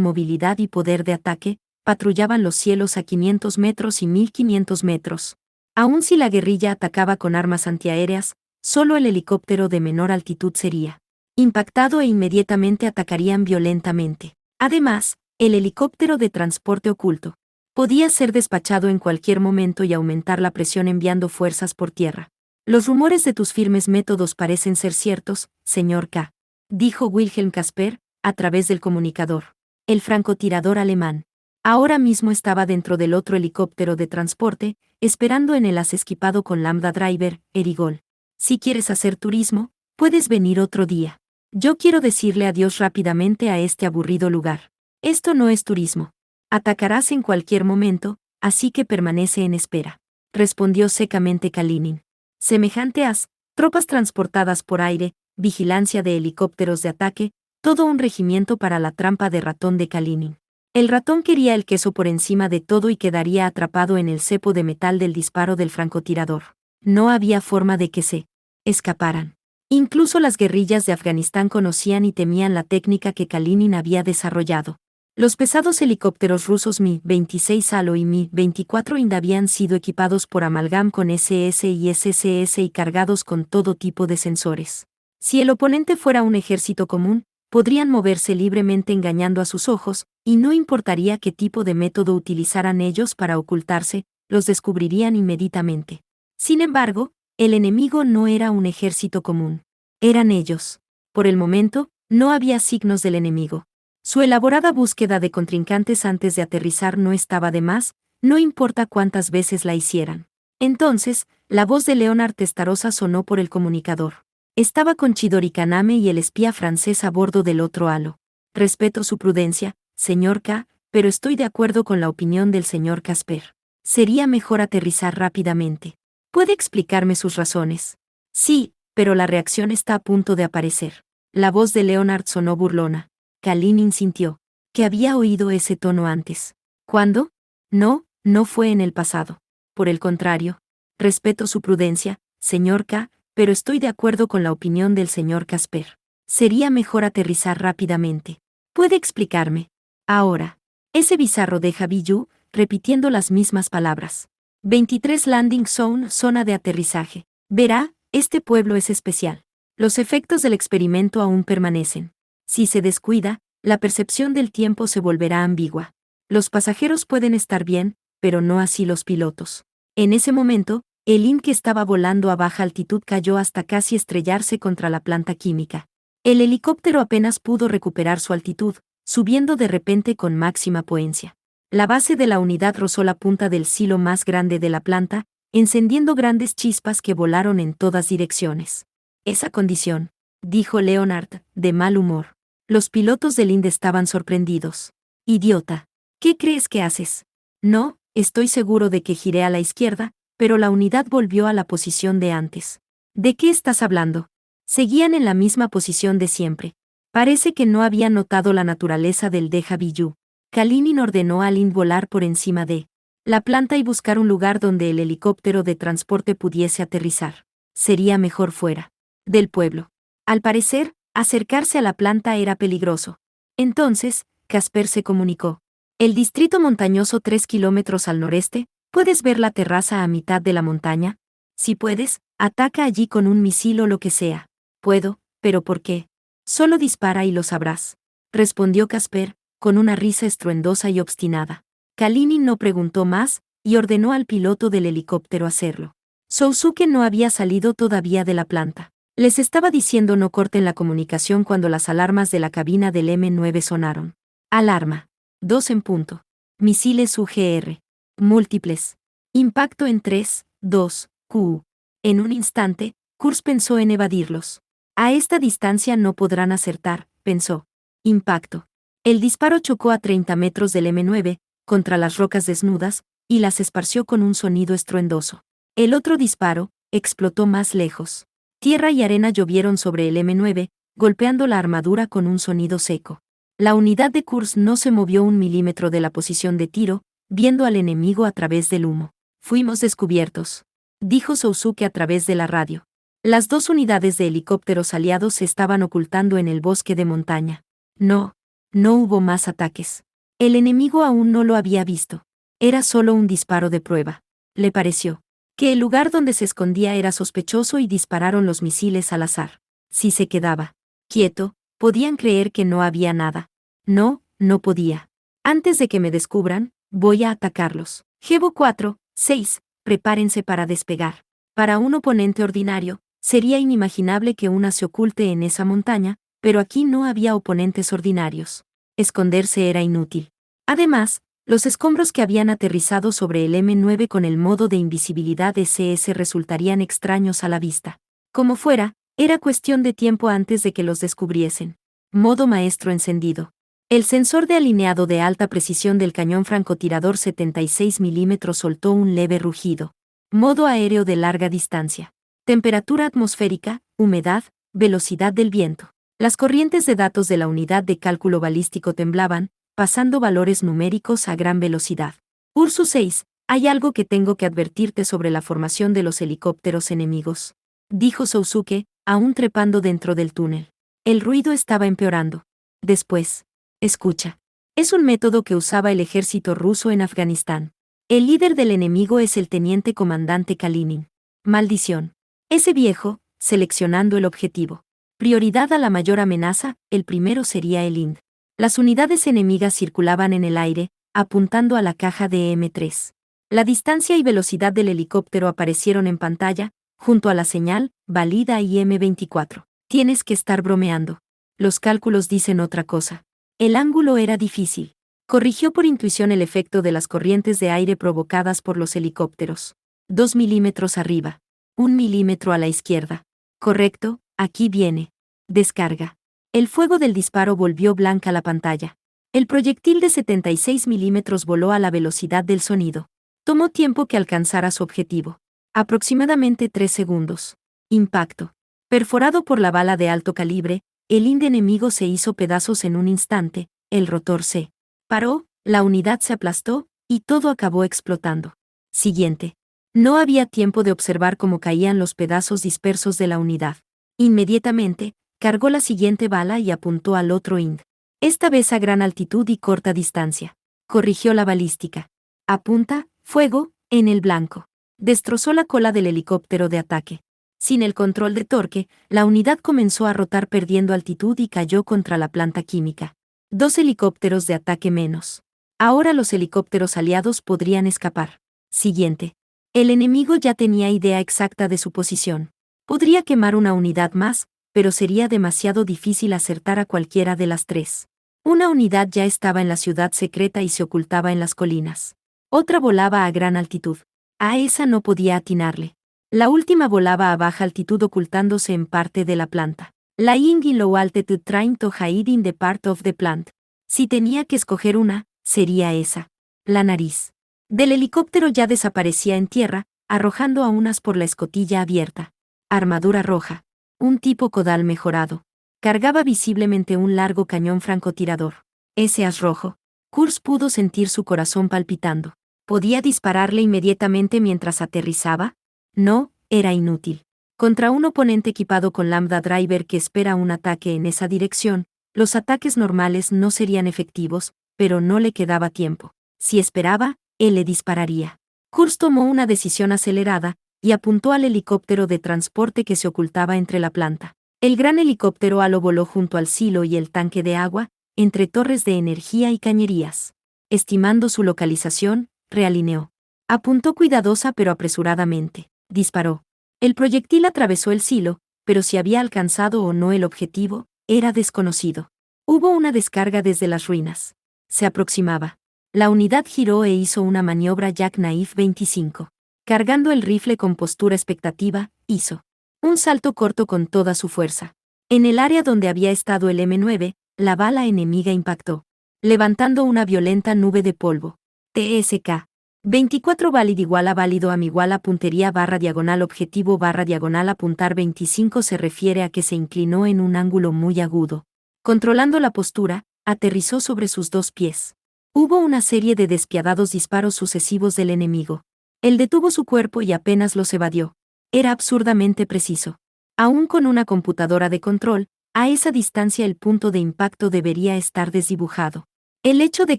movilidad y poder de ataque, patrullaban los cielos a 500 metros y 1500 metros. Aun si la guerrilla atacaba con armas antiaéreas, solo el helicóptero de menor altitud sería impactado e inmediatamente atacarían violentamente. Además, el helicóptero de transporte oculto podía ser despachado en cualquier momento y aumentar la presión enviando fuerzas por tierra. Los rumores de tus firmes métodos parecen ser ciertos, señor K. Dijo Wilhelm Kasper, a través del comunicador. El francotirador alemán Ahora mismo estaba dentro del otro helicóptero de transporte, esperando en el as equipado con Lambda Driver, Erigol. Si quieres hacer turismo, puedes venir otro día. Yo quiero decirle adiós rápidamente a este aburrido lugar. Esto no es turismo. Atacarás en cualquier momento, así que permanece en espera. Respondió secamente Kalinin. Semejante as, tropas transportadas por aire, vigilancia de helicópteros de ataque, todo un regimiento para la trampa de ratón de Kalinin. El ratón quería el queso por encima de todo y quedaría atrapado en el cepo de metal del disparo del francotirador. No había forma de que se escaparan. Incluso las guerrillas de Afganistán conocían y temían la técnica que Kalinin había desarrollado. Los pesados helicópteros rusos Mi-26 Alo y Mi-24 Ind habían sido equipados por Amalgam con SS y SCS y cargados con todo tipo de sensores. Si el oponente fuera un ejército común, podrían moverse libremente engañando a sus ojos, y no importaría qué tipo de método utilizaran ellos para ocultarse, los descubrirían inmediatamente. Sin embargo, el enemigo no era un ejército común. Eran ellos. Por el momento, no había signos del enemigo. Su elaborada búsqueda de contrincantes antes de aterrizar no estaba de más, no importa cuántas veces la hicieran. Entonces, la voz de Leonard Testarossa sonó por el comunicador. Estaba con Chidori Kaname y el espía francés a bordo del otro halo. Respeto su prudencia, señor K, pero estoy de acuerdo con la opinión del señor Casper. Sería mejor aterrizar rápidamente. ¿Puede explicarme sus razones? Sí, pero la reacción está a punto de aparecer. La voz de Leonard sonó burlona. Kalinin sintió que había oído ese tono antes. ¿Cuándo? No, no fue en el pasado. Por el contrario, respeto su prudencia, señor K, pero estoy de acuerdo con la opinión del señor Casper. Sería mejor aterrizar rápidamente. ¿Puede explicarme? Ahora. Ese bizarro de Javiyu, repitiendo las mismas palabras. 23 Landing Zone, zona de aterrizaje. Verá, este pueblo es especial. Los efectos del experimento aún permanecen. Si se descuida, la percepción del tiempo se volverá ambigua. Los pasajeros pueden estar bien, pero no así los pilotos. En ese momento, el IN que estaba volando a baja altitud cayó hasta casi estrellarse contra la planta química. El helicóptero apenas pudo recuperar su altitud, subiendo de repente con máxima potencia. La base de la unidad rozó la punta del silo más grande de la planta, encendiendo grandes chispas que volaron en todas direcciones. Esa condición, dijo Leonard, de mal humor. Los pilotos del IND estaban sorprendidos. Idiota. ¿Qué crees que haces? No, estoy seguro de que giré a la izquierda, pero la unidad volvió a la posición de antes. ¿De qué estás hablando? Seguían en la misma posición de siempre. Parece que no había notado la naturaleza del Deja Vu. Kalinin ordenó a Lin volar por encima de la planta y buscar un lugar donde el helicóptero de transporte pudiese aterrizar. Sería mejor fuera del pueblo. Al parecer, acercarse a la planta era peligroso. Entonces, Casper se comunicó. El distrito montañoso 3 kilómetros al noreste, ¿puedes ver la terraza a mitad de la montaña? Si puedes, ataca allí con un misil o lo que sea. Puedo, pero ¿por qué? Solo dispara y lo sabrás. Respondió Casper, con una risa estruendosa y obstinada. Kalinin no preguntó más, y ordenó al piloto del helicóptero hacerlo. Sousuke no había salido todavía de la planta. Les estaba diciendo no corten la comunicación cuando las alarmas de la cabina del M9 sonaron. Alarma. 2 en punto. Misiles UGR. Múltiples. Impacto en 3, 2, Q. En un instante, Kurz pensó en evadirlos. A esta distancia no podrán acertar, pensó. Impacto. El disparo chocó a 30 metros del M9, contra las rocas desnudas, y las esparció con un sonido estruendoso. El otro disparo, explotó más lejos. Tierra y arena llovieron sobre el M9, golpeando la armadura con un sonido seco. La unidad de Kurz no se movió un milímetro de la posición de tiro, viendo al enemigo a través del humo. Fuimos descubiertos, dijo Sousuke a través de la radio. Las 2 unidades de helicópteros aliados se estaban ocultando en el bosque de montaña. No hubo más ataques. El enemigo aún no lo había visto. Era solo un disparo de prueba. Le pareció que el lugar donde se escondía era sospechoso y dispararon los misiles al azar. Si se quedaba quieto, podían creer que no había nada. No podía. Antes de que me descubran, voy a atacarlos. Gebo 4, 6, prepárense para despegar. Para un oponente ordinario, sería inimaginable que una se oculte en esa montaña, pero aquí no había oponentes ordinarios. Esconderse era inútil. Además, Los escombros que habían aterrizado sobre el M9 con el modo de invisibilidad SS resultarían extraños a la vista. Como fuera, era cuestión de tiempo antes de que los descubriesen. Modo maestro encendido. El sensor de alineado de alta precisión del cañón francotirador 76 mm soltó un leve rugido. Modo aéreo de larga distancia. Temperatura atmosférica, humedad, velocidad del viento. Las corrientes de datos de la unidad de cálculo balístico temblaban, pasando valores numéricos a gran velocidad. Ursus 6, hay algo que tengo que advertirte sobre la formación de los helicópteros enemigos, dijo Sousuke, aún trepando dentro del túnel. El ruido estaba empeorando. Después, escucha. Es un método que usaba el ejército ruso en Afganistán. El líder del enemigo es el teniente comandante Kalinin. Maldición. Ese viejo, seleccionando el objetivo. Prioridad a la mayor amenaza, el primero sería el IND. Las unidades enemigas circulaban en el aire, apuntando a la caja de M3. La distancia y velocidad del helicóptero aparecieron en pantalla, junto a la señal, válida y M24. Tienes que estar bromeando. Los cálculos dicen otra cosa. El ángulo era difícil. Corrigió por intuición el efecto de las corrientes de aire provocadas por los helicópteros. 2 milímetros arriba. 1 milímetro a la izquierda. Correcto, aquí viene. Descarga. El fuego del disparo volvió blanca la pantalla. El proyectil de 76 milímetros voló a la velocidad del sonido. Tomó tiempo que alcanzara su objetivo. Aproximadamente 3 segundos. Impacto. Perforado por la bala de alto calibre, el IND enemigo se hizo pedazos en un instante, el rotor se paró, la unidad se aplastó, y todo acabó explotando. Siguiente. No había tiempo de observar cómo caían los pedazos dispersos de la unidad. Inmediatamente, cargó la siguiente bala y apuntó al otro IND. Esta vez a gran altitud y corta distancia. Corrigió la balística. Apunta, fuego, en el blanco. Destrozó la cola del helicóptero de ataque. Sin el control de torque, la unidad comenzó a rotar perdiendo altitud y cayó contra la planta química. 2 helicópteros de ataque menos. Ahora los helicópteros aliados podrían escapar. Siguiente. El enemigo ya tenía idea exacta de su posición. Podría quemar una unidad más, pero sería demasiado difícil acertar a cualquiera de las 3. Una unidad ya estaba en la ciudad secreta y se ocultaba en las colinas. Otra volaba a gran altitud. A esa no podía atinarle. La última volaba a baja altitud ocultándose en parte de la planta. Lying in low altitude trying to hide in the part of the plant. Si tenía que escoger una, sería esa. La nariz del helicóptero ya desaparecía en tierra, arrojando a unas por la escotilla abierta. Armadura roja. Un tipo caudal mejorado. Cargaba visiblemente un largo cañón francotirador. Ese as rojo. Kurz pudo sentir su corazón palpitando. ¿Podía dispararle inmediatamente mientras aterrizaba? No, era inútil. Contra un oponente equipado con Lambda Driver que espera un ataque en esa dirección, los ataques normales no serían efectivos, pero no le quedaba tiempo. Si esperaba, él le dispararía. Kurz tomó una decisión acelerada, y apuntó al helicóptero de transporte que se ocultaba entre la planta. El gran helicóptero halo voló junto al silo y el tanque de agua, entre torres de energía y cañerías. Estimando su localización, realineó. Apuntó cuidadosa pero apresuradamente. Disparó. El proyectil atravesó el silo, pero si había alcanzado o no el objetivo, era desconocido. Hubo una descarga desde las ruinas. Se aproximaba. La unidad giró e hizo una maniobra Jackknife 25. Cargando el rifle con postura expectativa, hizo un salto corto con toda su fuerza. En el área donde había estado el M9, la bala enemiga impactó, levantando una violenta nube de polvo. TSK. 24 válid igual a válido am igual a puntería barra diagonal objetivo barra diagonal apuntar 25 se refiere a que se inclinó en un ángulo muy agudo. Controlando la postura, aterrizó sobre sus 2 pies. Hubo una serie de despiadados disparos sucesivos del enemigo. Él detuvo su cuerpo y apenas los evadió. Era absurdamente preciso. Aún con una computadora de control, a esa distancia el punto de impacto debería estar desdibujado. El hecho de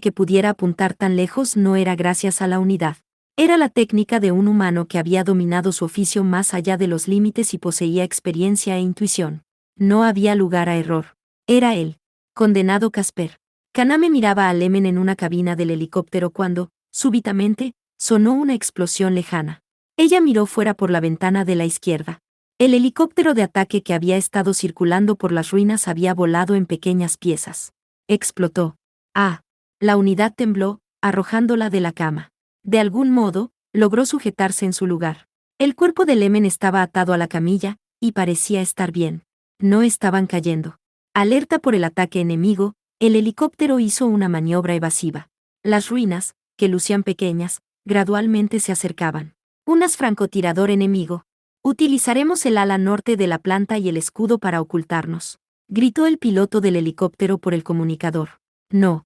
que pudiera apuntar tan lejos no era gracias a la unidad. Era la técnica de un humano que había dominado su oficio más allá de los límites y poseía experiencia e intuición. No había lugar a error. Era él. Condenado Casper. Kaname miraba a Lemen en una cabina del helicóptero cuando, súbitamente, sonó una explosión lejana. Ella miró fuera por la ventana de la izquierda. El helicóptero de ataque que había estado circulando por las ruinas había volado en pequeñas piezas. Explotó. Ah. La unidad tembló, arrojándola de la cama. De algún modo, logró sujetarse en su lugar. El cuerpo de Lemen estaba atado a la camilla, y parecía estar bien. No estaban cayendo. Alerta por el ataque enemigo, el helicóptero hizo una maniobra evasiva. Las ruinas, que lucían pequeñas, gradualmente se acercaban. Un francotirador enemigo. Utilizaremos el ala norte de la planta y el escudo para ocultarnos, gritó el piloto del helicóptero por el comunicador. No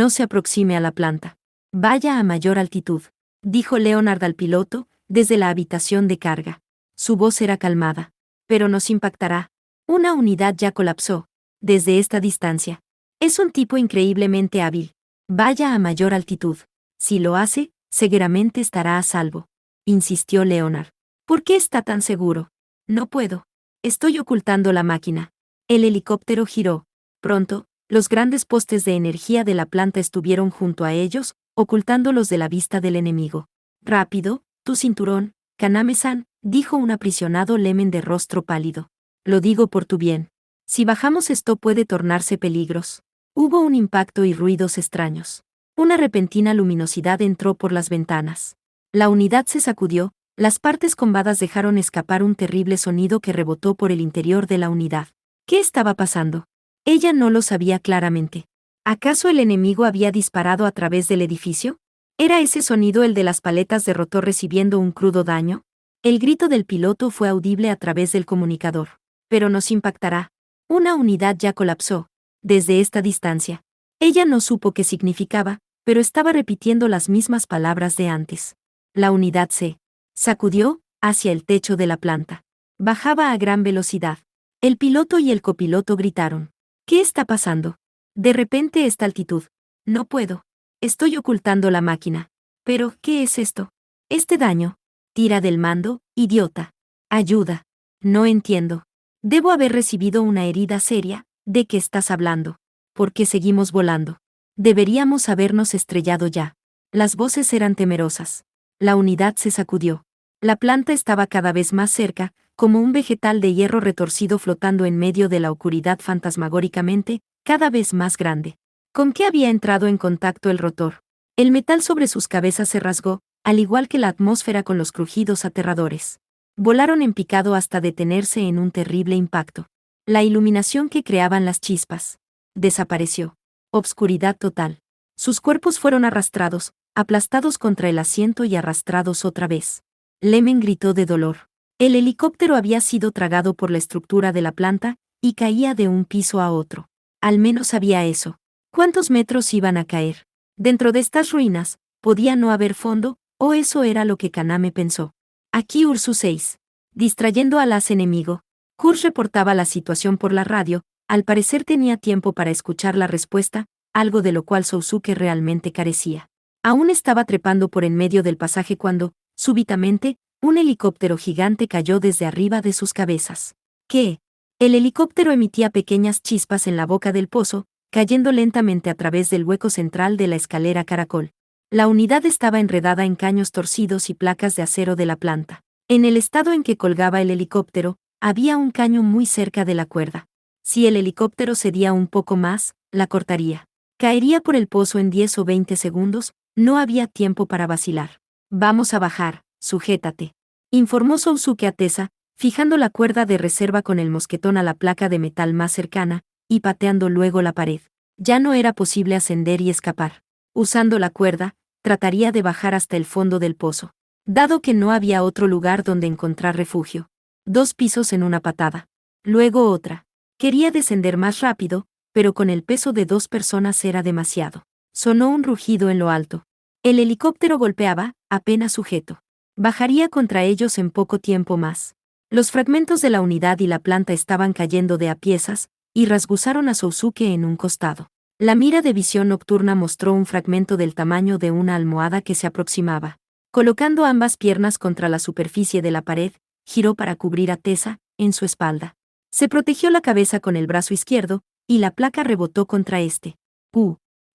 se aproxime a la planta. Vaya a mayor altitud, dijo Leonard al piloto, desde la habitación de carga. Su voz era calmada. Pero nos impactará. Una unidad ya colapsó. Desde esta distancia. Es un tipo increíblemente hábil. Vaya a mayor altitud. Si lo hace, seguramente estará a salvo, insistió Leonard. ¿Por qué está tan seguro? No puedo. Estoy ocultando la máquina. El helicóptero giró. Pronto, los grandes postes de energía de la planta estuvieron junto a ellos, ocultándolos de la vista del enemigo. Rápido, tu cinturón, Kaname-san, dijo un aprisionado Lemen de rostro pálido. Lo digo por tu bien. Si bajamos esto puede tornarse peligros. Hubo un impacto y ruidos extraños. Una repentina luminosidad entró por las ventanas. La unidad se sacudió, las partes combadas dejaron escapar un terrible sonido que rebotó por el interior de la unidad. ¿Qué estaba pasando? Ella no lo sabía claramente. ¿Acaso el enemigo había disparado a través del edificio? ¿Era ese sonido el de las paletas de rotor recibiendo un crudo daño? El grito del piloto fue audible a través del comunicador. Pero nos impactará. Una unidad ya colapsó. Desde esta distancia. Ella no supo qué significaba, pero estaba repitiendo las mismas palabras de antes. La unidad se sacudió hacia el techo de la planta. Bajaba a gran velocidad. El piloto y el copiloto gritaron. ¿Qué está pasando? De repente esta altitud. No puedo. Estoy ocultando la máquina. Pero, ¿qué es esto? Este daño. Tira del mando, idiota. Ayuda. No entiendo. Debo haber recibido una herida seria. ¿De qué estás hablando? ¿Por qué seguimos volando? Deberíamos habernos estrellado ya. Las voces eran temerosas. La unidad se sacudió. La planta estaba cada vez más cerca, como un vegetal de hierro retorcido flotando en medio de la oscuridad fantasmagóricamente, cada vez más grande. ¿Con qué había entrado en contacto el rotor? El metal sobre sus cabezas se rasgó, al igual que la atmósfera con los crujidos aterradores. Volaron en picado hasta detenerse en un terrible impacto. La iluminación que creaban las chispas desapareció. Obscuridad total. Sus cuerpos fueron arrastrados, aplastados contra el asiento y arrastrados otra vez. Lemen gritó de dolor. El helicóptero había sido tragado por la estructura de la planta, y caía de un piso a otro. Al menos sabía eso. ¿Cuántos metros iban a caer? Dentro de estas ruinas, podía no haber fondo, o eso era lo que Kaname pensó. Aquí Ursus 6. Distrayendo al as enemigo. Kurz reportaba la situación por la radio, al parecer tenía tiempo para escuchar la respuesta, algo de lo cual Sousuke realmente carecía. Aún estaba trepando por en medio del pasaje cuando, súbitamente, un helicóptero gigante cayó desde arriba de sus cabezas. ¿Qué? El helicóptero emitía pequeñas chispas en la boca del pozo, cayendo lentamente a través del hueco central de la escalera caracol. La unidad estaba enredada en caños torcidos y placas de acero de la planta. En el estado en que colgaba el helicóptero, había un caño muy cerca de la cuerda. Si el helicóptero cedía un poco más, la cortaría. Caería por el pozo en 10 o 20 segundos, no había tiempo para vacilar. Vamos a bajar, sujétate, informó Sousuke a Tessa, fijando la cuerda de reserva con el mosquetón a la placa de metal más cercana, y pateando luego la pared. Ya no era posible ascender y escapar. Usando la cuerda, trataría de bajar hasta el fondo del pozo. Dado que no había otro lugar donde encontrar refugio. 2 pisos en una patada. Luego otra. Quería descender más rápido, pero con el peso de 2 personas era demasiado. Sonó un rugido en lo alto. El helicóptero golpeaba, apenas sujeto. Bajaría contra ellos en poco tiempo más. Los fragmentos de la unidad y la planta estaban cayendo de a piezas, y rasguzaron a Sousuke en un costado. La mira de visión nocturna mostró un fragmento del tamaño de una almohada que se aproximaba. Colocando ambas piernas contra la superficie de la pared, giró para cubrir a Tessa, en su espalda. Se protegió la cabeza con el brazo izquierdo, y la placa rebotó contra este.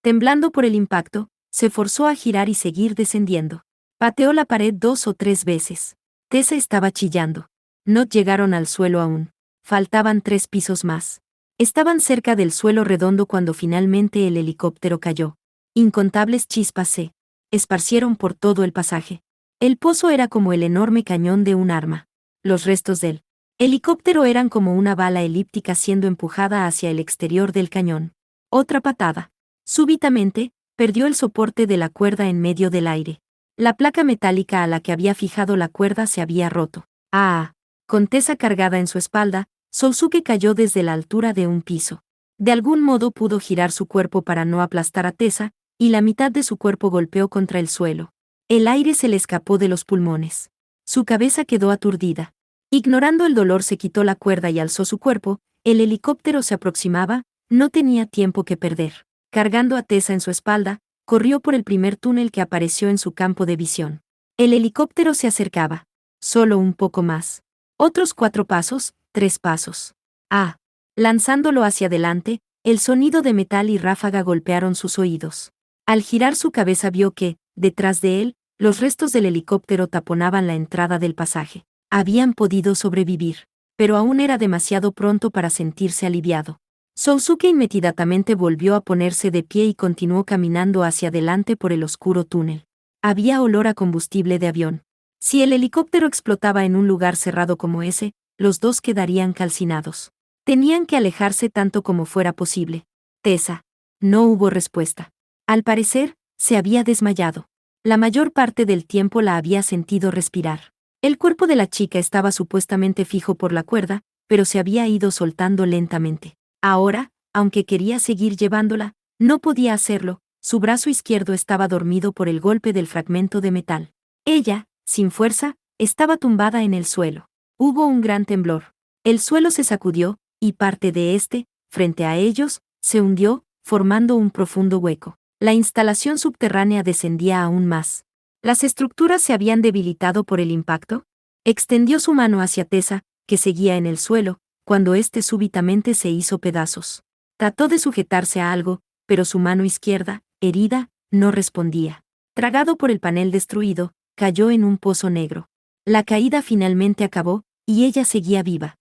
Temblando por el impacto, se forzó a girar y seguir descendiendo. Pateó la pared 2 o 3 veces. Tessa estaba chillando. No llegaron al suelo aún. Faltaban 3 pisos más. Estaban cerca del suelo redondo cuando finalmente el helicóptero cayó. Incontables chispas se esparcieron por todo el pasaje. El pozo era como el enorme cañón de un arma. Los restos del helicóptero eran como una bala elíptica siendo empujada hacia el exterior del cañón. Otra patada. Súbitamente, perdió el soporte de la cuerda en medio del aire. La placa metálica a la que había fijado la cuerda se había roto. ¡Ah! Con Tessa cargada en su espalda, Sousuke cayó desde la altura de un piso. De algún modo pudo girar su cuerpo para no aplastar a Tessa, y la mitad de su cuerpo golpeó contra el suelo. El aire se le escapó de los pulmones. Su cabeza quedó aturdida. Ignorando el dolor se quitó la cuerda y alzó su cuerpo. El helicóptero se aproximaba, no tenía tiempo que perder. Cargando a Tessa en su espalda, corrió por el primer túnel que apareció en su campo de visión. El helicóptero se acercaba. Solo un poco más. Otros 4 pasos, 3 pasos. ¡Ah! Lanzándolo hacia adelante, el sonido de metal y ráfaga golpearon sus oídos. Al girar su cabeza vio que, detrás de él, los restos del helicóptero taponaban la entrada del pasaje. Habían podido sobrevivir, pero aún era demasiado pronto para sentirse aliviado. Sousuke inmediatamente volvió a ponerse de pie y continuó caminando hacia adelante por el oscuro túnel. Había olor a combustible de avión. Si el helicóptero explotaba en un lugar cerrado como ese, los dos quedarían calcinados. Tenían que alejarse tanto como fuera posible. Tessa. No hubo respuesta. Al parecer, se había desmayado. La mayor parte del tiempo la había sentido respirar. El cuerpo de la chica estaba supuestamente fijo por la cuerda, pero se había ido soltando lentamente. Ahora, aunque quería seguir llevándola, no podía hacerlo, su brazo izquierdo estaba dormido por el golpe del fragmento de metal. Ella, sin fuerza, estaba tumbada en el suelo. Hubo un gran temblor. El suelo se sacudió, y parte de este, frente a ellos, se hundió, formando un profundo hueco. La instalación subterránea descendía aún más. ¿Las estructuras se habían debilitado por el impacto? Extendió su mano hacia Tessa, que seguía en el suelo, cuando éste súbitamente se hizo pedazos. Trató de sujetarse a algo, pero su mano izquierda, herida, no respondía. Tragado por el panel destruido, cayó en un pozo negro. La caída finalmente acabó, y ella seguía viva.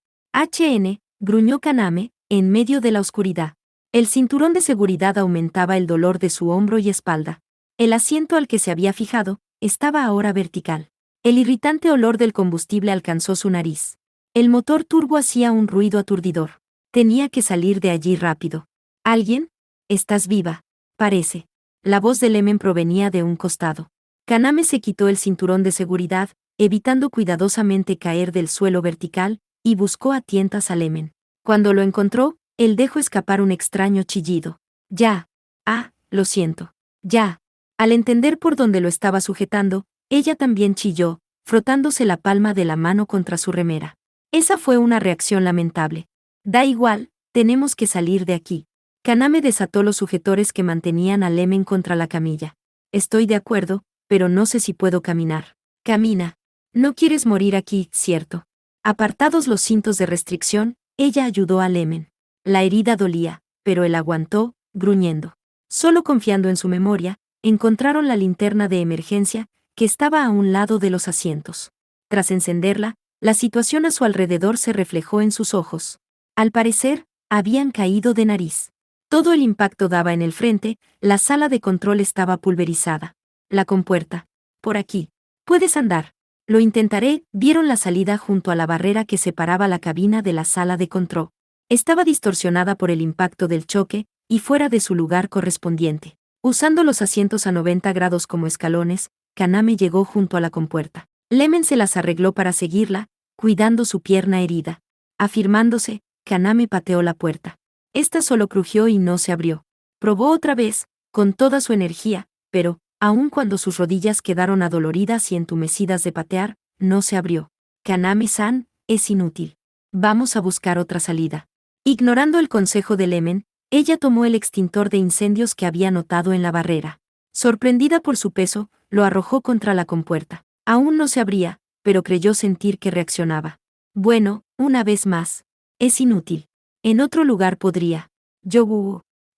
Gruñó Kaname, en medio de la oscuridad. El cinturón de seguridad aumentaba el dolor de su hombro y espalda. El asiento al que se había fijado, estaba ahora vertical. El irritante olor del combustible alcanzó su nariz. El motor turbo hacía un ruido aturdidor. Tenía que salir de allí rápido. ¿Alguien? Estás viva, parece. La voz de Lemen provenía de un costado. Kaname se quitó el cinturón de seguridad, evitando cuidadosamente caer del suelo vertical, y buscó a tientas a Lemen. Cuando lo encontró, él dejó escapar un extraño chillido. Ya. Ah, lo siento. Ya. Al entender por dónde lo estaba sujetando, ella también chilló, frotándose la palma de la mano contra su remera. Esa fue una reacción lamentable. Da igual, tenemos que salir de aquí. Kaname desató los sujetores que mantenían a Lemen contra la camilla. Estoy de acuerdo, pero no sé si puedo caminar. Camina. No quieres morir aquí, ¿cierto? Apartados los cintos de restricción, ella ayudó a Lemen. La herida dolía, pero él aguantó, gruñendo. Solo confiando en su memoria, encontraron la linterna de emergencia, que estaba a un lado de los asientos. Tras encenderla, la situación a su alrededor se reflejó en sus ojos. Al parecer, habían caído de nariz. Todo el impacto daba en el frente, la sala de control estaba pulverizada. La compuerta. Por aquí. Puedes andar. Lo intentaré. Vieron la salida junto a la barrera que separaba la cabina de la sala de control. Estaba distorsionada por el impacto del choque, y fuera de su lugar correspondiente. Usando los asientos a 90 grados como escalones, Kaname llegó junto a la compuerta. Lemen se las arregló para seguirla, cuidando su pierna herida. Afirmándose, Kaname pateó la puerta. Esta solo crujió y no se abrió. Probó otra vez, con toda su energía, pero, aun cuando sus rodillas quedaron adoloridas y entumecidas de patear, no se abrió. Kaname-san, es inútil. Vamos a buscar otra salida. Ignorando el consejo de Lemen, ella tomó el extintor de incendios que había notado en la barrera. Sorprendida por su peso, lo arrojó contra la compuerta. Aún no se abría, pero creyó sentir que reaccionaba. Bueno, una vez más. Es inútil. En otro lugar podría.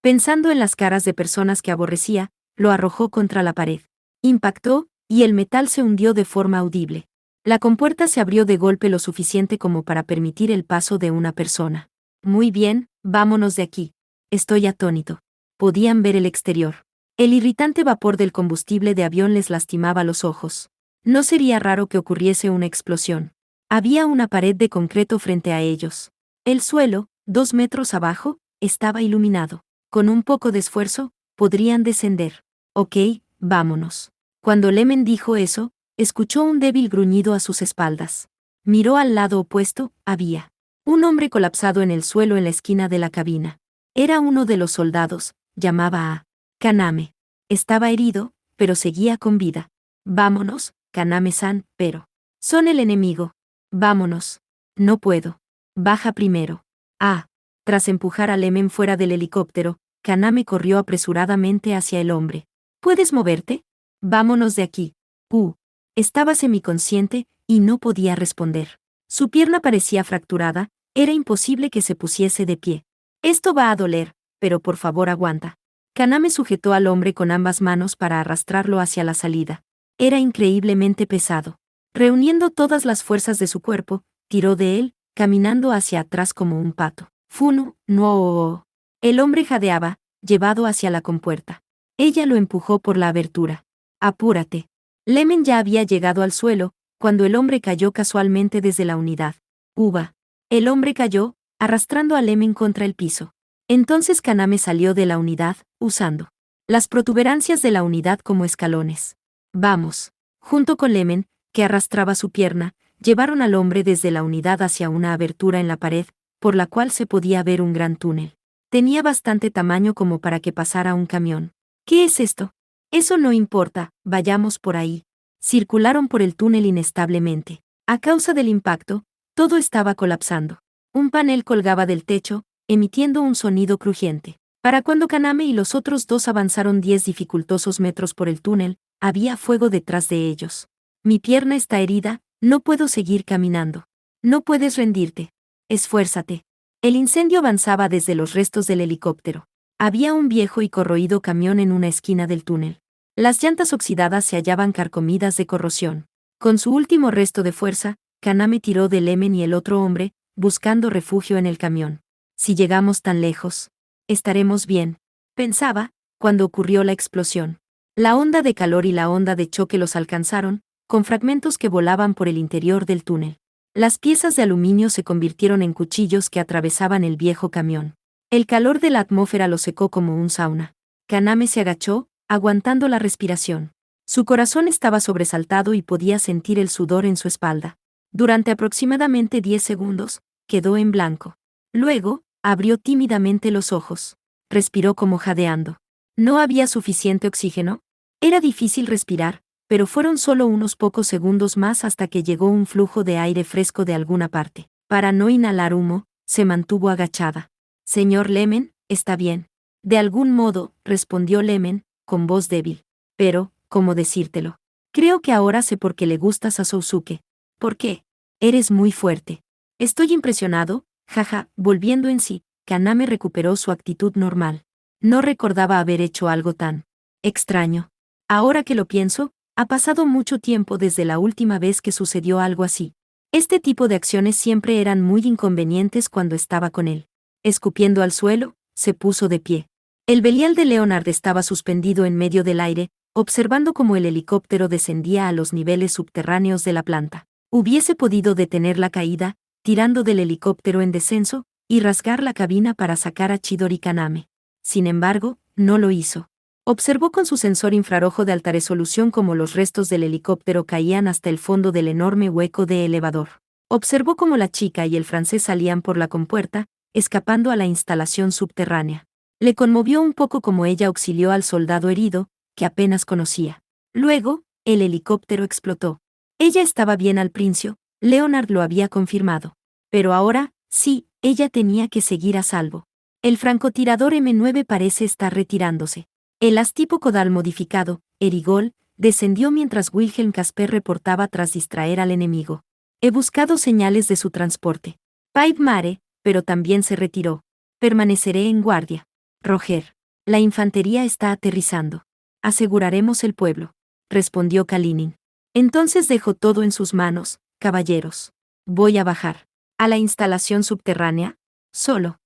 Pensando en las caras de personas que aborrecía, lo arrojó contra la pared. Impactó, y el metal se hundió de forma audible. La compuerta se abrió de golpe lo suficiente como para permitir el paso de una persona. Muy bien, vámonos de aquí. Estoy atónito. Podían ver el exterior. El irritante vapor del combustible de avión les lastimaba los ojos. No sería raro que ocurriese una explosión. Había una pared de concreto frente a ellos. El suelo, 2 metros abajo, estaba iluminado. Con un poco de esfuerzo, podrían descender. Ok, vámonos. Cuando Lemen dijo eso, escuchó un débil gruñido a sus espaldas. Miró al lado opuesto, había un hombre colapsado en el suelo en la esquina de la cabina. Era uno de los soldados, llamaba a Kaname. Estaba herido, pero seguía con vida. Vámonos, Kaname-san, pero son el enemigo. Vámonos. No puedo. Baja primero. Ah. Tras empujar a Lemen fuera del helicóptero, Kaname corrió apresuradamente hacia el hombre. ¿Puedes moverte? Vámonos de aquí. Estaba semiconsciente, y no podía responder. Su pierna parecía fracturada, era imposible que se pusiese de pie. Esto va a doler, pero por favor aguanta. Kaname sujetó al hombre con ambas manos para arrastrarlo hacia la salida. Era increíblemente pesado. Reuniendo todas las fuerzas de su cuerpo, tiró de él, caminando hacia atrás como un pato. Funu, no. El hombre jadeaba, llevado hacia la compuerta. Ella lo empujó por la abertura. Apúrate. Lemen ya había llegado al suelo, cuando el hombre cayó casualmente desde la unidad. Uva. El hombre cayó, arrastrando a Lemen contra el piso. Entonces Kaname salió de la unidad, usando las protuberancias de la unidad como escalones. Vamos. Junto con Lemen, que arrastraba su pierna, llevaron al hombre desde la unidad hacia una abertura en la pared, por la cual se podía ver un gran túnel. Tenía bastante tamaño como para que pasara un camión. ¿Qué es esto? Eso no importa, vayamos por ahí. Circularon por el túnel inestablemente. A causa del impacto, todo estaba colapsando. Un panel colgaba del techo, emitiendo un sonido crujiente. Para cuando Kaname y los otros dos avanzaron 10 dificultosos metros por el túnel, había fuego detrás de ellos. Mi pierna está herida, no puedo seguir caminando. No puedes rendirte. Esfuérzate. El incendio avanzaba desde los restos del helicóptero. Había un viejo y corroído camión en una esquina del túnel. Las llantas oxidadas se hallaban carcomidas de corrosión. Con su último resto de fuerza, Kaname tiró de Lemen y el otro hombre, buscando refugio en el camión. Si llegamos tan lejos, estaremos bien, pensaba, cuando ocurrió la explosión. La onda de calor y la onda de choque los alcanzaron, con fragmentos que volaban por el interior del túnel. Las piezas de aluminio se convirtieron en cuchillos que atravesaban el viejo camión. El calor de la atmósfera lo secó como un sauna. Kaname se agachó, aguantando la respiración. Su corazón estaba sobresaltado y podía sentir el sudor en su espalda. Durante aproximadamente 10 segundos, quedó en blanco. Luego, abrió tímidamente los ojos. Respiró como jadeando. ¿No había suficiente oxígeno? Era difícil respirar, pero fueron solo unos pocos segundos más hasta que llegó un flujo de aire fresco de alguna parte. Para no inhalar humo, se mantuvo agachada. Señor Lemen, está bien. De algún modo, respondió Lemen, con voz débil. Pero, ¿cómo decírtelo? Creo que ahora sé por qué le gustas a Sousuke. ¿Por qué? Eres muy fuerte. Estoy impresionado, jaja, volviendo en sí, Kaname recuperó su actitud normal. No recordaba haber hecho algo tan extraño. Ahora que lo pienso, ha pasado mucho tiempo desde la última vez que sucedió algo así. Este tipo de acciones siempre eran muy inconvenientes cuando estaba con él. Escupiendo al suelo, se puso de pie. El Belial de Leonard estaba suspendido en medio del aire, observando cómo el helicóptero descendía a los niveles subterráneos de la planta. Hubiese podido detener la caída, tirando del helicóptero en descenso, y rasgar la cabina para sacar a Chidori Kaname. Sin embargo, no lo hizo. Observó con su sensor infrarrojo de alta resolución cómo los restos del helicóptero caían hasta el fondo del enorme hueco de elevador. Observó cómo la chica y el francés salían por la compuerta, escapando a la instalación subterránea. Le conmovió un poco cómo ella auxilió al soldado herido, que apenas conocía. Luego, el helicóptero explotó. Ella estaba bien al principio, Leonard lo había confirmado. Pero ahora, sí, ella tenía que seguir a salvo. El francotirador M9 parece estar retirándose. El as-tipo Caudal modificado, Erigol, descendió mientras Wilhelm Casper reportaba tras distraer al enemigo. He buscado señales de su transporte. Pipe Mare, pero también se retiró. Permaneceré en guardia. Roger. La infantería está aterrizando. Aseguraremos el pueblo, respondió Kalinin. Entonces dejo todo en sus manos, caballeros. Voy a bajar. ¿A la instalación subterránea? Solo.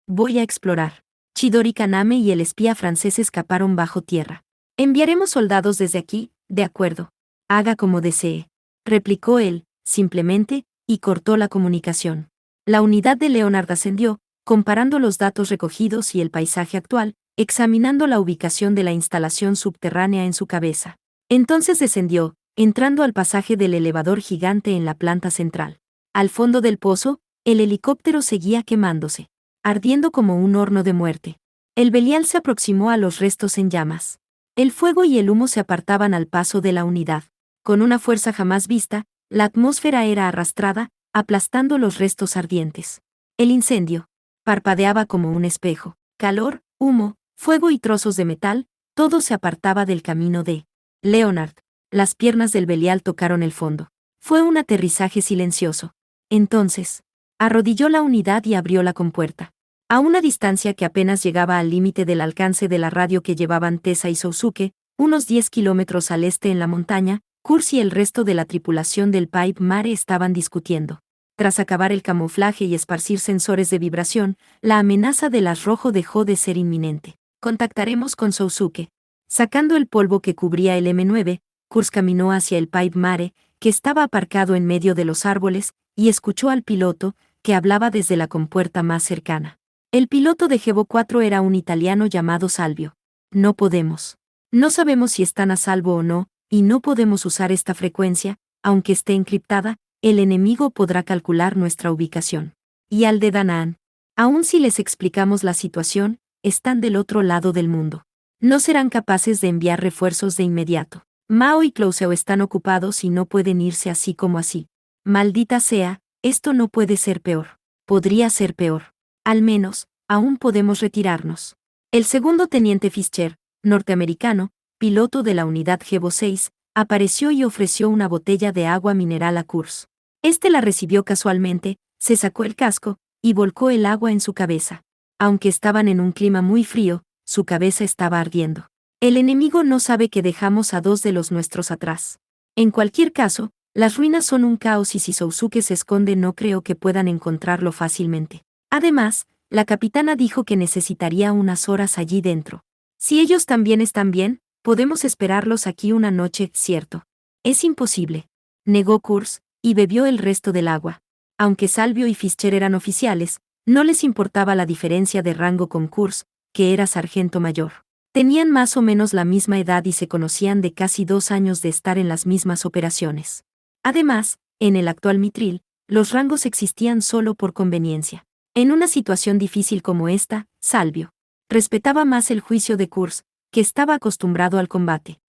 Voy a explorar. Chidori Kaname y el espía francés escaparon bajo tierra. Enviaremos soldados desde aquí, de acuerdo. Haga como desee. Replicó él, simplemente, y cortó la comunicación. La unidad de Leonard ascendió, comparando los datos recogidos y el paisaje actual, examinando la ubicación de la instalación subterránea en su cabeza. Entonces descendió, entrando al pasaje del elevador gigante en la planta central. Al fondo del pozo, el helicóptero seguía quemándose, ardiendo como un horno de muerte. El Belial se aproximó a los restos en llamas. El fuego y el humo se apartaban al paso de la unidad. Con una fuerza jamás vista, la atmósfera era arrastrada, aplastando los restos ardientes. El incendio parpadeaba como un espejo. Calor, humo, fuego y trozos de metal, todo se apartaba del camino de Leonard. Las piernas del Belial tocaron el fondo. Fue un aterrizaje silencioso. Entonces, arrodilló la unidad y abrió la compuerta. A una distancia que apenas llegaba al límite del alcance de la radio que llevaban Tessa y Sousuke, unos 10 kilómetros al este en la montaña, Kurz y el resto de la tripulación del Pipe Mare estaban discutiendo. Tras acabar el camuflaje y esparcir sensores de vibración, la amenaza del as rojo dejó de ser inminente. Contactaremos con Sousuke. Sacando el polvo que cubría el M9, Kurz caminó hacia el Pipe Mare, que estaba aparcado en medio de los árboles, y escuchó al piloto, que hablaba desde la compuerta más cercana. El piloto de Gevo 4 era un italiano llamado Salvio. No podemos. No sabemos si están a salvo o no, y no podemos usar esta frecuencia, aunque esté encriptada, el enemigo podrá calcular nuestra ubicación. Y al de Danaan. Aun si les explicamos la situación, están del otro lado del mundo. No serán capaces de enviar refuerzos de inmediato. Mao y Clouseau están ocupados y no pueden irse así como así. Maldita sea, esto no puede ser peor. Podría ser peor. Al menos, aún podemos retirarnos. El segundo teniente Fischer, norteamericano, piloto de la unidad Gevo 6, apareció y ofreció una botella de agua mineral a Kurz. Este la recibió casualmente, se sacó el casco, y volcó el agua en su cabeza. Aunque estaban en un clima muy frío, su cabeza estaba ardiendo. El enemigo no sabe que dejamos a 2 de los nuestros atrás. En cualquier caso, las ruinas son un caos y si Sousuke se esconde no creo que puedan encontrarlo fácilmente. Además, la capitana dijo que necesitaría unas horas allí dentro. Si ellos también están bien, podemos esperarlos aquí una noche, ¿cierto? Es imposible. Negó Kurz, y bebió el resto del agua. Aunque Salvio y Fischer eran oficiales, no les importaba la diferencia de rango con Kurz, que era sargento mayor. Tenían más o menos la misma edad y se conocían de casi 2 años de estar en las mismas operaciones. Además, en el actual Mitril, los rangos existían solo por conveniencia. En una situación difícil como esta, Salvio respetaba más el juicio de Kurz, que estaba acostumbrado al combate.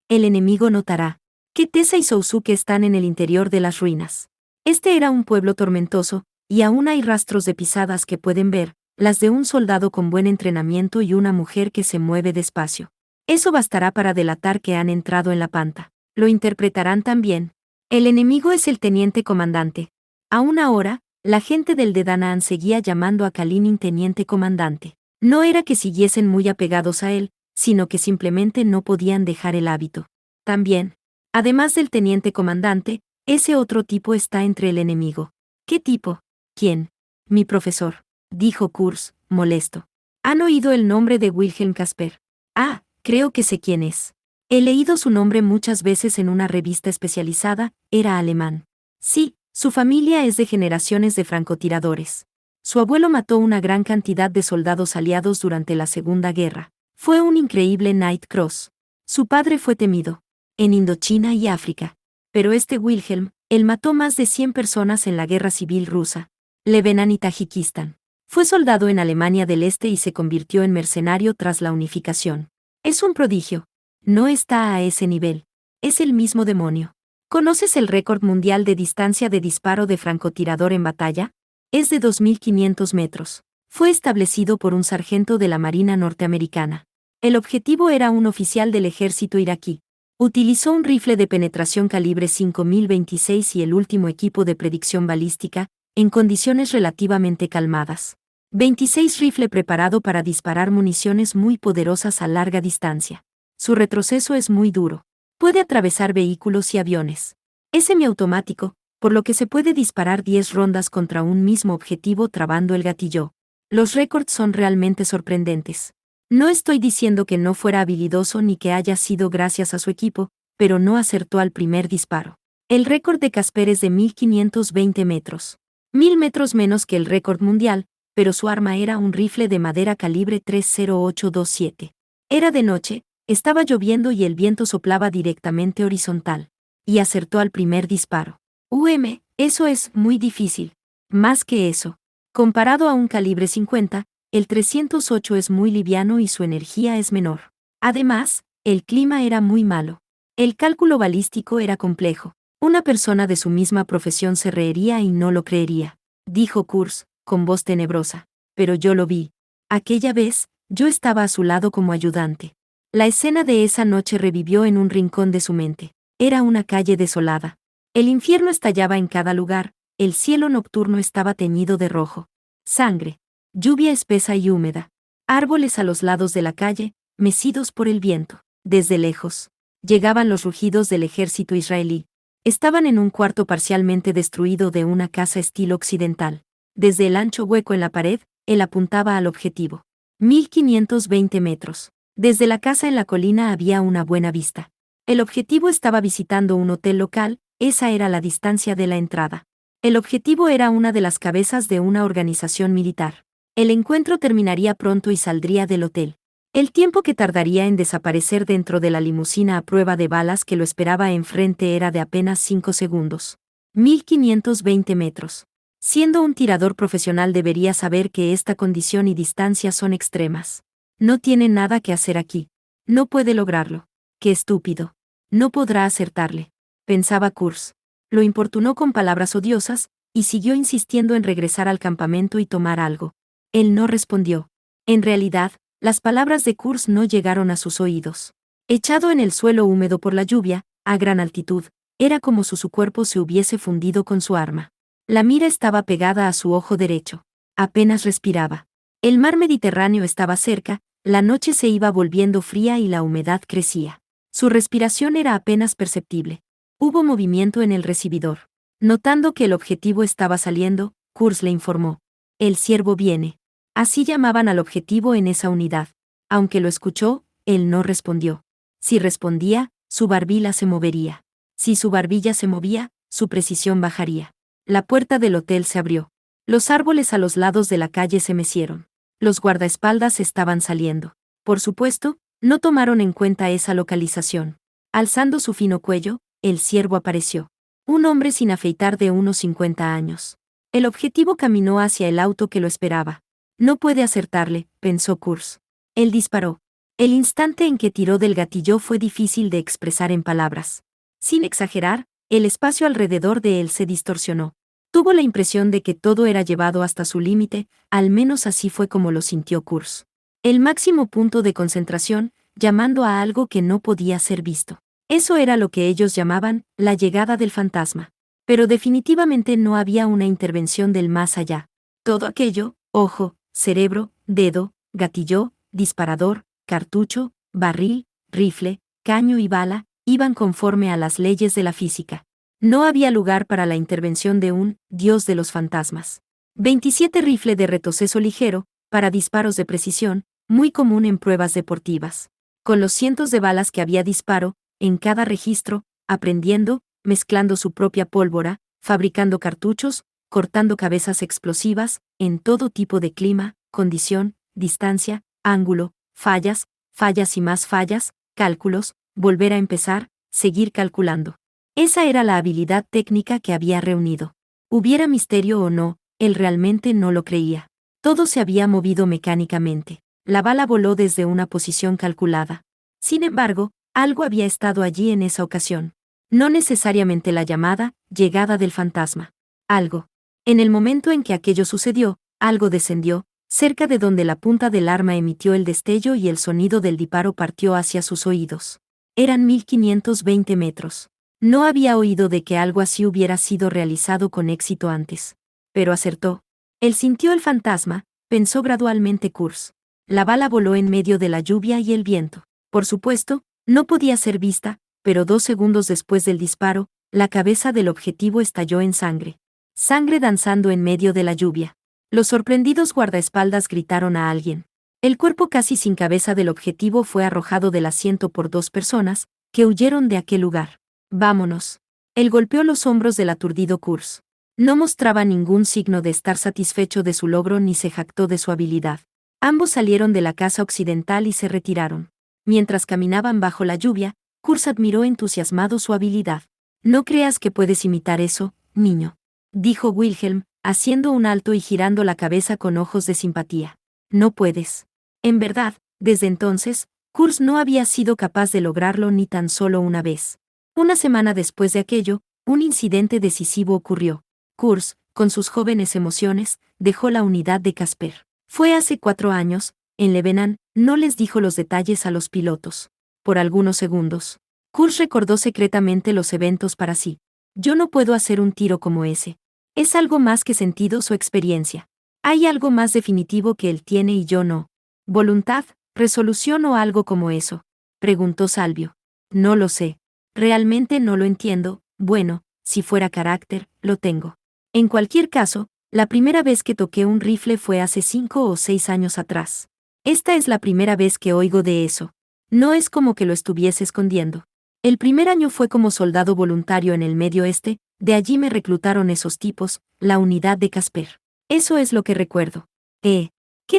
El enemigo notará que Tessa y Sousuke están en el interior de las ruinas. Este era un pueblo tormentoso, y aún hay rastros de pisadas que pueden ver, las de un soldado con buen entrenamiento y una mujer que se mueve despacio. Eso bastará para delatar que han entrado en la panta. Lo interpretarán también. El enemigo es el teniente comandante. Aún ahora, la gente del de Danaan seguía llamando a Kalinin teniente comandante. No era que siguiesen muy apegados a él, sino que simplemente no podían dejar el hábito. También, además del teniente comandante, ese otro tipo está entre el enemigo. ¿Qué tipo? ¿Quién? Mi profesor, dijo Kurz, molesto. ¿Han oído el nombre de Wilhelm Casper? Ah, creo que sé quién es. He leído su nombre muchas veces en una revista especializada, era alemán. Sí, su familia es de generaciones de francotiradores. Su abuelo mató una gran cantidad de soldados aliados durante la Segunda Guerra. Fue un increíble Night Cross. Su padre fue temido en Indochina y África. Pero este Wilhelm, él mató más de 100 personas en la Guerra Civil Rusa, Lebanon y Tayikistán. Fue soldado en Alemania del Este y se convirtió en mercenario tras la unificación. Es un prodigio. No está a ese nivel. Es el mismo demonio. ¿Conoces el récord mundial de distancia de disparo de francotirador en batalla? Es de 2.500 metros. Fue establecido por un sargento de la Marina norteamericana. El objetivo era un oficial del ejército iraquí. Utilizó un rifle de penetración calibre 5026 y el último equipo de predicción balística, en condiciones relativamente calmadas. 26 rifle preparado para disparar municiones muy poderosas a larga distancia. Su retroceso es muy duro. Puede atravesar vehículos y aviones. Es semiautomático, por lo que se puede disparar 10 rondas contra un mismo objetivo trabando el gatillo. Los récords son realmente sorprendentes. No estoy diciendo que no fuera habilidoso ni que haya sido gracias a su equipo, pero no acertó al primer disparo. El récord de Casper es de 1520 metros. 1000 metros menos que el récord mundial, pero su arma era un rifle de madera calibre 30827. Era de noche, estaba lloviendo y el viento soplaba directamente horizontal. Y acertó al primer disparo. Eso es muy difícil. Más que eso. Comparado a un calibre 50, el 308 es muy liviano y su energía es menor. Además, el clima era muy malo. El cálculo balístico era complejo. Una persona de su misma profesión se reiría y no lo creería, dijo Kurz, con voz tenebrosa. Pero yo lo vi. Aquella vez, yo estaba a su lado como ayudante. La escena de esa noche revivió en un rincón de su mente. Era una calle desolada. El infierno estallaba en cada lugar, el cielo nocturno estaba teñido de rojo. Sangre. Lluvia espesa y húmeda. Árboles a los lados de la calle, mecidos por el viento. Desde lejos. Llegaban los rugidos del ejército israelí. Estaban en un cuarto parcialmente destruido de una casa estilo occidental. Desde el ancho hueco en la pared, él apuntaba al objetivo. 1520 metros. Desde la casa en la colina había una buena vista. El objetivo estaba visitando un hotel local, esa era la distancia de la entrada. El objetivo era una de las cabezas de una organización militar. El encuentro terminaría pronto y saldría del hotel. El tiempo que tardaría en desaparecer dentro de la limusina a prueba de balas que lo esperaba enfrente era de apenas 5 segundos. 1520 metros. Siendo un tirador profesional debería saber que esta condición y distancia son extremas. No tiene nada que hacer aquí. No puede lograrlo. Qué estúpido. No podrá acertarle. Pensaba Kurz. Lo importunó con palabras odiosas, y siguió insistiendo en regresar al campamento y tomar algo. Él no respondió. En realidad, las palabras de Kurz no llegaron a sus oídos. Echado en el suelo húmedo por la lluvia, a gran altitud, era como si su cuerpo se hubiese fundido con su arma. La mira estaba pegada a su ojo derecho. Apenas respiraba. El mar Mediterráneo estaba cerca, la noche se iba volviendo fría y la humedad crecía. Su respiración era apenas perceptible. Hubo movimiento en el recibidor. Notando que el objetivo estaba saliendo, Kurz le informó. El ciervo viene. Así llamaban al objetivo en esa unidad. Aunque lo escuchó, él no respondió. Si respondía, su barbilla se movería. Si su barbilla se movía, su precisión bajaría. La puerta del hotel se abrió. Los árboles a los lados de la calle se mecieron. Los guardaespaldas estaban saliendo. Por supuesto, no tomaron en cuenta esa localización. Alzando su fino cuello, el ciervo apareció. Un hombre sin afeitar de unos 50 años. El objetivo caminó hacia el auto que lo esperaba. No puede acertarle, pensó Kurz. Él disparó. El instante en que tiró del gatillo fue difícil de expresar en palabras. Sin exagerar, el espacio alrededor de él se distorsionó. Tuvo la impresión de que todo era llevado hasta su límite, al menos así fue como lo sintió Kurz. El máximo punto de concentración, llamando a algo que no podía ser visto. Eso era lo que ellos llamaban la llegada del fantasma. Pero definitivamente no había una intervención del más allá. Todo aquello, ojo, cerebro, dedo, gatillo, disparador, cartucho, barril, rifle, caño y bala, iban conforme a las leyes de la física. No había lugar para la intervención de un dios de los fantasmas. 27 rifle de retroceso ligero, para disparos de precisión, muy común en pruebas deportivas. Con los cientos de balas que había disparo, en cada registro, aprendiendo, mezclando su propia pólvora, fabricando cartuchos, cortando cabezas explosivas, en todo tipo de clima, condición, distancia, ángulo, fallas y más fallas, cálculos, volver a empezar, seguir calculando. Esa era la habilidad técnica que había reunido. Hubiera misterio o no, él realmente no lo creía. Todo se había movido mecánicamente. La bala voló desde una posición calculada. Sin embargo, algo había estado allí en esa ocasión. No necesariamente la llegada del fantasma. Algo. En el momento en que aquello sucedió, algo descendió, cerca de donde la punta del arma emitió el destello y el sonido del disparo partió hacia sus oídos. Eran 1520 metros. No había oído de que algo así hubiera sido realizado con éxito antes. Pero acertó. Él sintió el fantasma, pensó gradualmente Kurz. La bala voló en medio de la lluvia y el viento. Por supuesto, no podía ser vista, pero 2 segundos después del disparo, la cabeza del objetivo estalló en sangre. Sangre danzando en medio de la lluvia. Los sorprendidos guardaespaldas gritaron a alguien. El cuerpo casi sin cabeza del objetivo fue arrojado del asiento por 2 personas, que huyeron de aquel lugar. Vámonos. Él golpeó los hombros del aturdido Kurz. No mostraba ningún signo de estar satisfecho de su logro ni se jactó de su habilidad. Ambos salieron de la casa occidental y se retiraron. Mientras caminaban bajo la lluvia, Kurz admiró entusiasmado su habilidad. No creas que puedes imitar eso, niño, dijo Wilhelm, haciendo un alto y girando la cabeza con ojos de simpatía. No puedes. En verdad, desde entonces, Kurz no había sido capaz de lograrlo ni tan solo una vez. Una semana después de aquello, un incidente decisivo ocurrió. Kurz, con sus jóvenes emociones, dejó la unidad de Casper. Fue hace 4 años, en Lebanon, no les dijo los detalles a los pilotos. Por algunos segundos, Kurz recordó secretamente los eventos para sí. Yo no puedo hacer un tiro como ese. Es algo más que sentidos o experiencia. Hay algo más definitivo que él tiene y yo no. ¿Voluntad, resolución o algo como eso?, preguntó Salvio. No lo sé. Realmente no lo entiendo. Bueno, si fuera carácter, lo tengo. En cualquier caso, la primera vez que toqué un rifle fue hace 5 o 6 años atrás. Esta es la primera vez que oigo de eso. No es como que lo estuviese escondiendo. El primer año fue como soldado voluntario en el Medio Oeste, de allí me reclutaron esos tipos, la unidad de Casper. Eso es lo que recuerdo. ¿Qué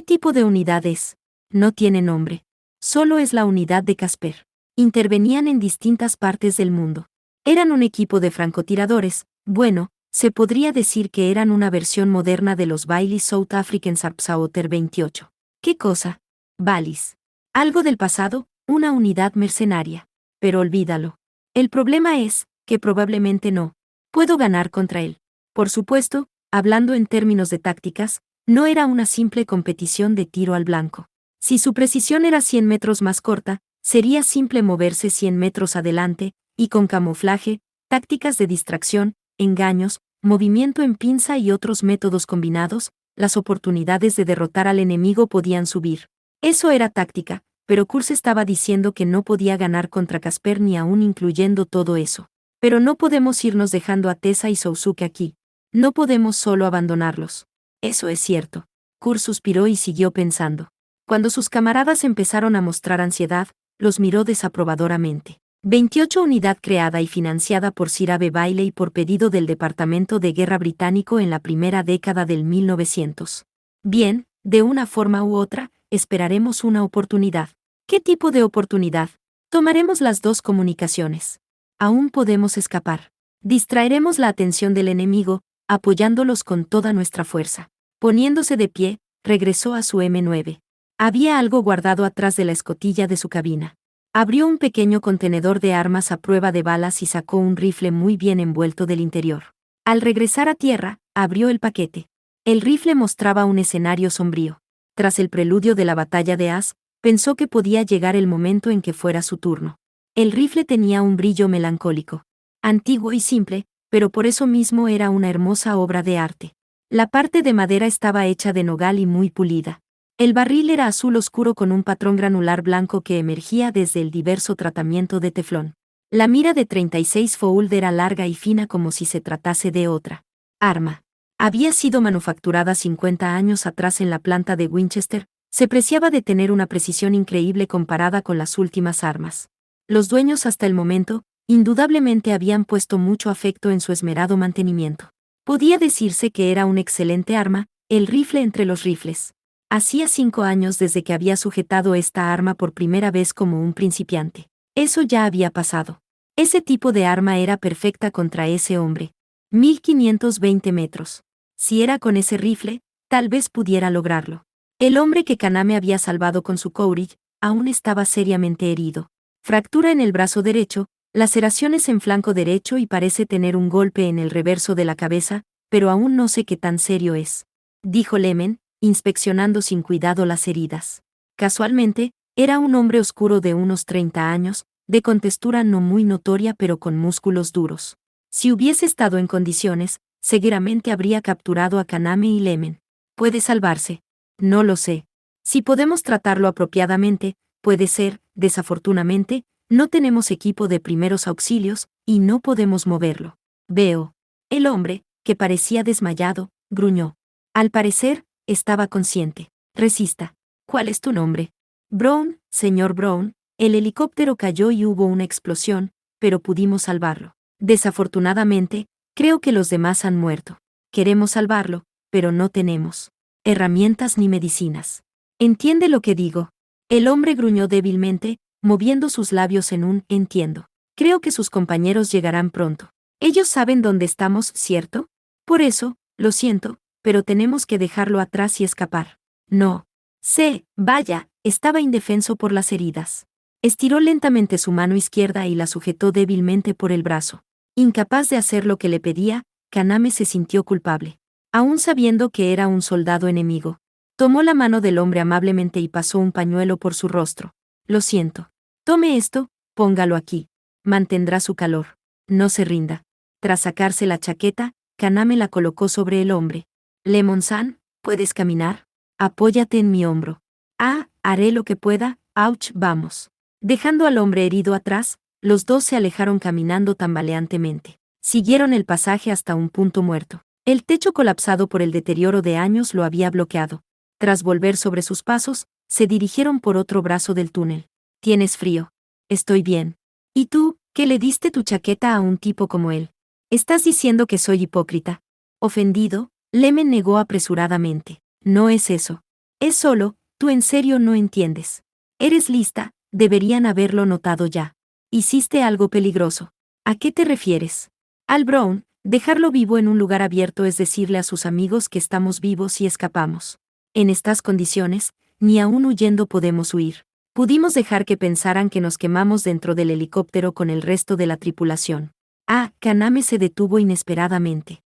tipo de unidad es? No tiene nombre. Solo es la unidad de Casper. Intervenían en distintas partes del mundo. Eran un equipo de francotiradores, bueno, se podría decir que eran una versión moderna de los Bailey South African Sapsaoter 28. ¿Qué cosa? Balis. Algo del pasado, una unidad mercenaria. Pero olvídalo. El problema es, que probablemente no puedo ganar contra él. Por supuesto, hablando en términos de tácticas, no era una simple competición de tiro al blanco. Si su precisión era 100 metros más corta, sería simple moverse 100 metros adelante, y con camuflaje, tácticas de distracción, engaños, movimiento en pinza y otros métodos combinados, las oportunidades de derrotar al enemigo podían subir. Eso era táctica, pero Kurz estaba diciendo que no podía ganar contra Casper ni aún incluyendo todo eso. Pero no podemos irnos dejando a Tessa y Sousuke aquí. No podemos solo abandonarlos. Eso es cierto. Kurz suspiró y siguió pensando. Cuando sus camaradas empezaron a mostrar ansiedad, los miró desaprobadoramente. 28 unidad creada y financiada por Sir A. B. Bailey por pedido del Departamento de Guerra británico en la primera década del 1900. Bien, de una forma u otra, esperaremos una oportunidad. ¿Qué tipo de oportunidad? Tomaremos las 2 comunicaciones. Aún podemos escapar. Distraeremos la atención del enemigo, apoyándolos con toda nuestra fuerza. Poniéndose de pie, regresó a su M9. Había algo guardado atrás de la escotilla de su cabina. Abrió un pequeño contenedor de armas a prueba de balas y sacó un rifle muy bien envuelto del interior. Al regresar a tierra, abrió el paquete. El rifle mostraba un escenario sombrío. Tras el preludio de la batalla de As, pensó que podía llegar el momento en que fuera su turno. El rifle tenía un brillo melancólico. Antiguo y simple, pero por eso mismo era una hermosa obra de arte. La parte de madera estaba hecha de nogal y muy pulida. El barril era azul oscuro con un patrón granular blanco que emergía desde el diverso tratamiento de teflón. La mira de 36 Fould era larga y fina como si se tratase de otra arma. Había sido manufacturada 50 años atrás en la planta de Winchester, se preciaba de tener una precisión increíble comparada con las últimas armas. Los dueños hasta el momento, indudablemente habían puesto mucho afecto en su esmerado mantenimiento. Podía decirse que era una excelente arma, el rifle entre los rifles. Hacía 5 años desde que había sujetado esta arma por primera vez como un principiante. Eso ya había pasado. Ese tipo de arma era perfecta contra ese hombre. 1520 metros. Si era con ese rifle, tal vez pudiera lograrlo. El hombre que Kaname había salvado con su Courage, aún estaba seriamente herido. Fractura en el brazo derecho, laceraciones en flanco derecho y parece tener un golpe en el reverso de la cabeza, pero aún no sé qué tan serio es, dijo Lemen, inspeccionando sin cuidado las heridas. Casualmente, era un hombre oscuro de unos 30 años, de contextura no muy notoria pero con músculos duros. Si hubiese estado en condiciones, seguramente habría capturado a Kaname y Lemen. ¿Puede salvarse? No lo sé. Si podemos tratarlo apropiadamente, puede ser, desafortunadamente, no tenemos equipo de primeros auxilios, y no podemos moverlo. Veo. El hombre, que parecía desmayado, gruñó. Al parecer, estaba consciente. Resista. ¿Cuál es tu nombre? Brown, señor Brown. El helicóptero cayó y hubo una explosión, pero pudimos salvarlo. Desafortunadamente, creo que los demás han muerto. Queremos salvarlo, pero no tenemos herramientas ni medicinas. ¿Entiende lo que digo? El hombre gruñó débilmente, moviendo sus labios en un entiendo. Creo que sus compañeros llegarán pronto. Ellos saben dónde estamos, ¿cierto? Por eso, lo siento, pero tenemos que dejarlo atrás y escapar. No. Sé, vaya, estaba indefenso por las heridas. Estiró lentamente su mano izquierda y la sujetó débilmente por el brazo. Incapaz de hacer lo que le pedía, Kaname se sintió culpable. Aún sabiendo que era un soldado enemigo, tomó la mano del hombre amablemente y pasó un pañuelo por su rostro. Lo siento. Tome esto, póngalo aquí. Mantendrá su calor. No se rinda. Tras sacarse la chaqueta, Kaname la colocó sobre el hombre. Lemon-san, ¿puedes caminar? Apóyate en mi hombro. Ah, haré lo que pueda, ouch, vamos. Dejando al hombre herido atrás, los dos se alejaron caminando tambaleantemente. Siguieron el pasaje hasta un punto muerto. El techo colapsado por el deterioro de años lo había bloqueado. Tras volver sobre sus pasos, se dirigieron por otro brazo del túnel. ¿Tienes frío? Estoy bien. ¿Y tú, qué le diste tu chaqueta a un tipo como él? ¿Estás diciendo que soy hipócrita? Ofendido, Lemen negó apresuradamente. No es eso. Es solo, tú en serio no entiendes. Eres lista, deberían haberlo notado ya. Hiciste algo peligroso. ¿A qué te refieres? Al Brown, dejarlo vivo en un lugar abierto es decirle a sus amigos que estamos vivos y escapamos. En estas condiciones, ni aún huyendo podemos huir. Pudimos dejar que pensaran que nos quemamos dentro del helicóptero con el resto de la tripulación. Ah, Kaname se detuvo inesperadamente.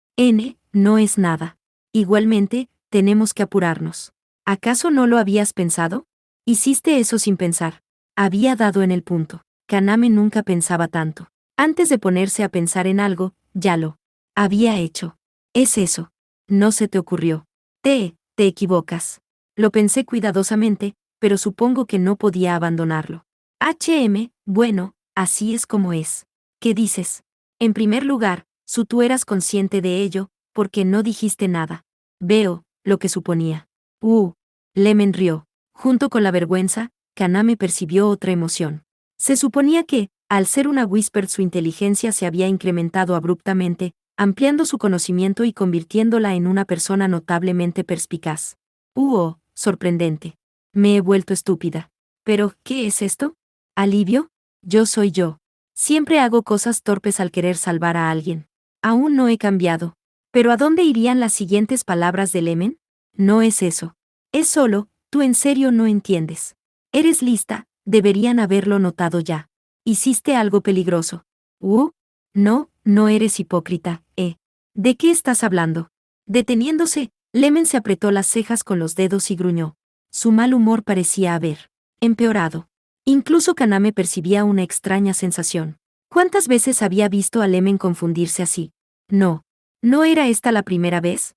No es nada. Igualmente, tenemos que apurarnos. ¿Acaso no lo habías pensado? Hiciste eso sin pensar. Había dado en el punto. Kaname nunca pensaba tanto. Antes de ponerse a pensar en algo, ya lo había hecho. Es eso. No se te ocurrió. Te equivocas. Lo pensé cuidadosamente, pero supongo que no podía abandonarlo. Bueno, así es como es. ¿Qué dices? En primer lugar, tú eras consciente de ello, porque no dijiste nada. Veo, lo que suponía. Lemen rió. Junto con la vergüenza, Kaname percibió otra emoción. Se suponía que, al ser una Whisper, su inteligencia se había incrementado abruptamente, ampliando su conocimiento y convirtiéndola en una persona notablemente perspicaz. Sorprendente. Me he vuelto estúpida. ¿Pero qué es esto? ¿Alivio? Yo soy yo. Siempre hago cosas torpes al querer salvar a alguien. Aún no he cambiado. ¿Pero a dónde irían las siguientes palabras de Lemen? No es eso. Es solo, tú en serio no entiendes. Eres lista, deberían haberlo notado ya. Hiciste algo peligroso. No eres hipócrita, ¿De qué estás hablando? Deteniéndose, Lemen se apretó las cejas con los dedos y gruñó. Su mal humor parecía haber empeorado. Incluso Kaname percibía una extraña sensación. ¿Cuántas veces había visto a Lemen confundirse así? ¿No era esta la primera vez?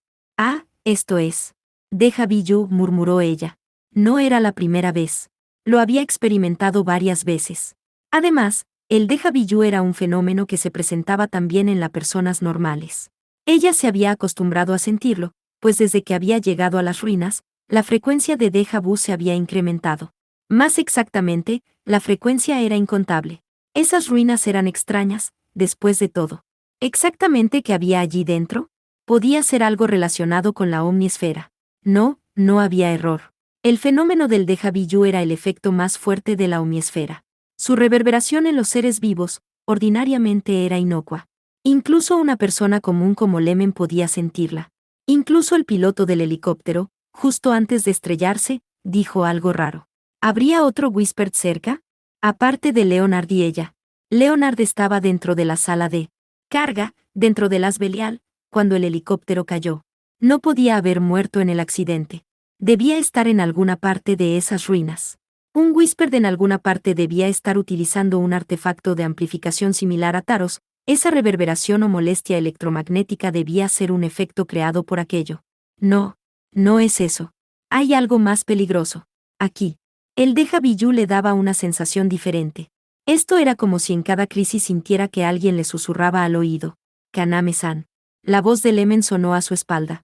Esto es. Deja Biyu, murmuró ella. No era la primera vez. Lo había experimentado varias veces. Además, el déjà vu era un fenómeno que se presentaba también en las personas normales. Ella se había acostumbrado a sentirlo, pues desde que había llegado a las ruinas, la frecuencia de déjà vu se había incrementado. Más exactamente, la frecuencia era incontable. Esas ruinas eran extrañas, después de todo. ¿Exactamente qué había allí dentro? Podía ser algo relacionado con la omnisfera. No había error. El fenómeno del déjà vu era el efecto más fuerte de la omnisfera. Su reverberación en los seres vivos, ordinariamente era inocua. Incluso una persona común como Lemen podía sentirla. Incluso el piloto del helicóptero, justo antes de estrellarse, dijo algo raro. ¿Habría otro Whisper cerca? Aparte de Leonard y ella. Leonard estaba dentro de la sala de carga, dentro del haz Belial, cuando el helicóptero cayó. No podía haber muerto en el accidente. Debía estar en alguna parte de esas ruinas. Un Whisper en alguna parte debía estar utilizando un artefacto de amplificación similar a Taros. Esa reverberación o molestia electromagnética debía ser un efecto creado por aquello. No es eso. Hay algo más peligroso. Aquí. El déjà vu le daba una sensación diferente. Esto era como si en cada crisis sintiera que alguien le susurraba al oído. Kaname-san. La voz de Lemen sonó a su espalda.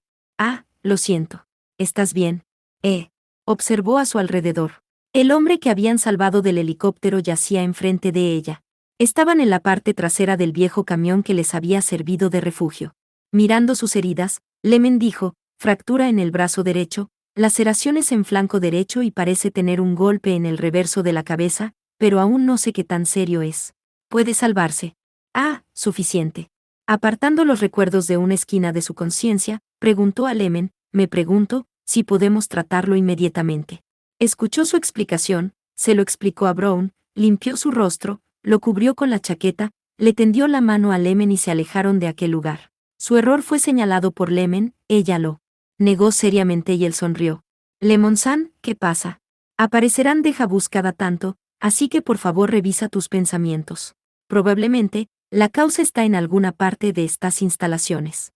lo siento. ¿Estás bien? Observó a su alrededor. El hombre que habían salvado del helicóptero yacía enfrente de ella. Estaban en la parte trasera del viejo camión que les había servido de refugio. Mirando sus heridas, Lemen dijo, fractura en el brazo derecho, laceraciones en flanco derecho y parece tener un golpe en el reverso de la cabeza, pero aún no sé qué tan serio es. Puede salvarse. Suficiente. Apartando los recuerdos de una esquina de su conciencia, preguntó a Lemen, me pregunto, si podemos tratarlo inmediatamente. Escuchó su explicación, se lo explicó a Brown, limpió su rostro, lo cubrió con la chaqueta, le tendió la mano a Lemen y se alejaron de aquel lugar. Su error fue señalado por Lemen, ella lo negó seriamente y él sonrió. Lemon-san, ¿qué pasa? Aparecerán deja cada tanto, así que por favor revisa tus pensamientos. Probablemente, la causa está en alguna parte de estas instalaciones.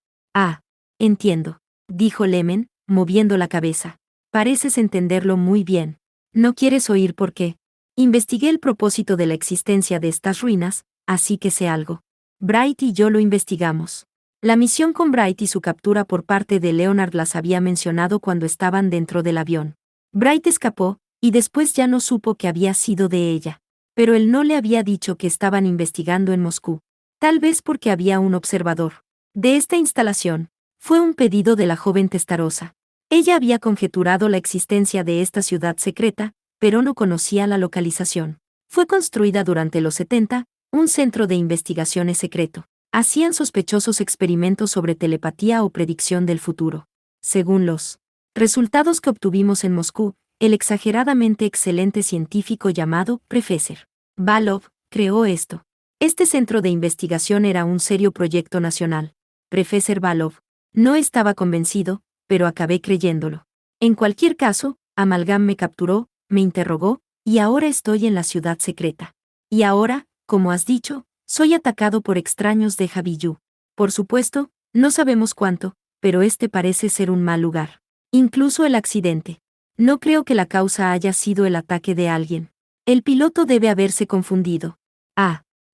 Entiendo, dijo Lemen, moviendo la cabeza. Pareces entenderlo muy bien. ¿No quieres oír por qué? Investigué el propósito de la existencia de estas ruinas, así que sé algo. Bright y yo lo investigamos. La misión con Bright y su captura por parte de Leonard las había mencionado cuando estaban dentro del avión. Bright escapó, y después ya no supo que había sido de ella. Pero él no le había dicho que estaban investigando en Moscú. Tal vez porque había un observador. De esta instalación, fue un pedido de la joven Testarossa. Ella había conjeturado la existencia de esta ciudad secreta, pero no conocía la localización. Fue construida durante los 70, un centro de investigaciones secreto. Hacían sospechosos experimentos sobre telepatía o predicción del futuro. Según los resultados que obtuvimos en Moscú, el exageradamente excelente científico llamado Profesor Balov creó esto. Este centro de investigación era un serio proyecto nacional. Profesor Balov no estaba convencido, pero acabé creyéndolo. En cualquier caso, Amalgam me capturó, me interrogó, y ahora estoy en la ciudad secreta. Y ahora, como has dicho, soy atacado por extraños de Javiyu. Por supuesto, no sabemos cuánto, pero este parece ser un mal lugar. Incluso el accidente. No creo que la causa haya sido el ataque de alguien. El piloto debe haberse confundido.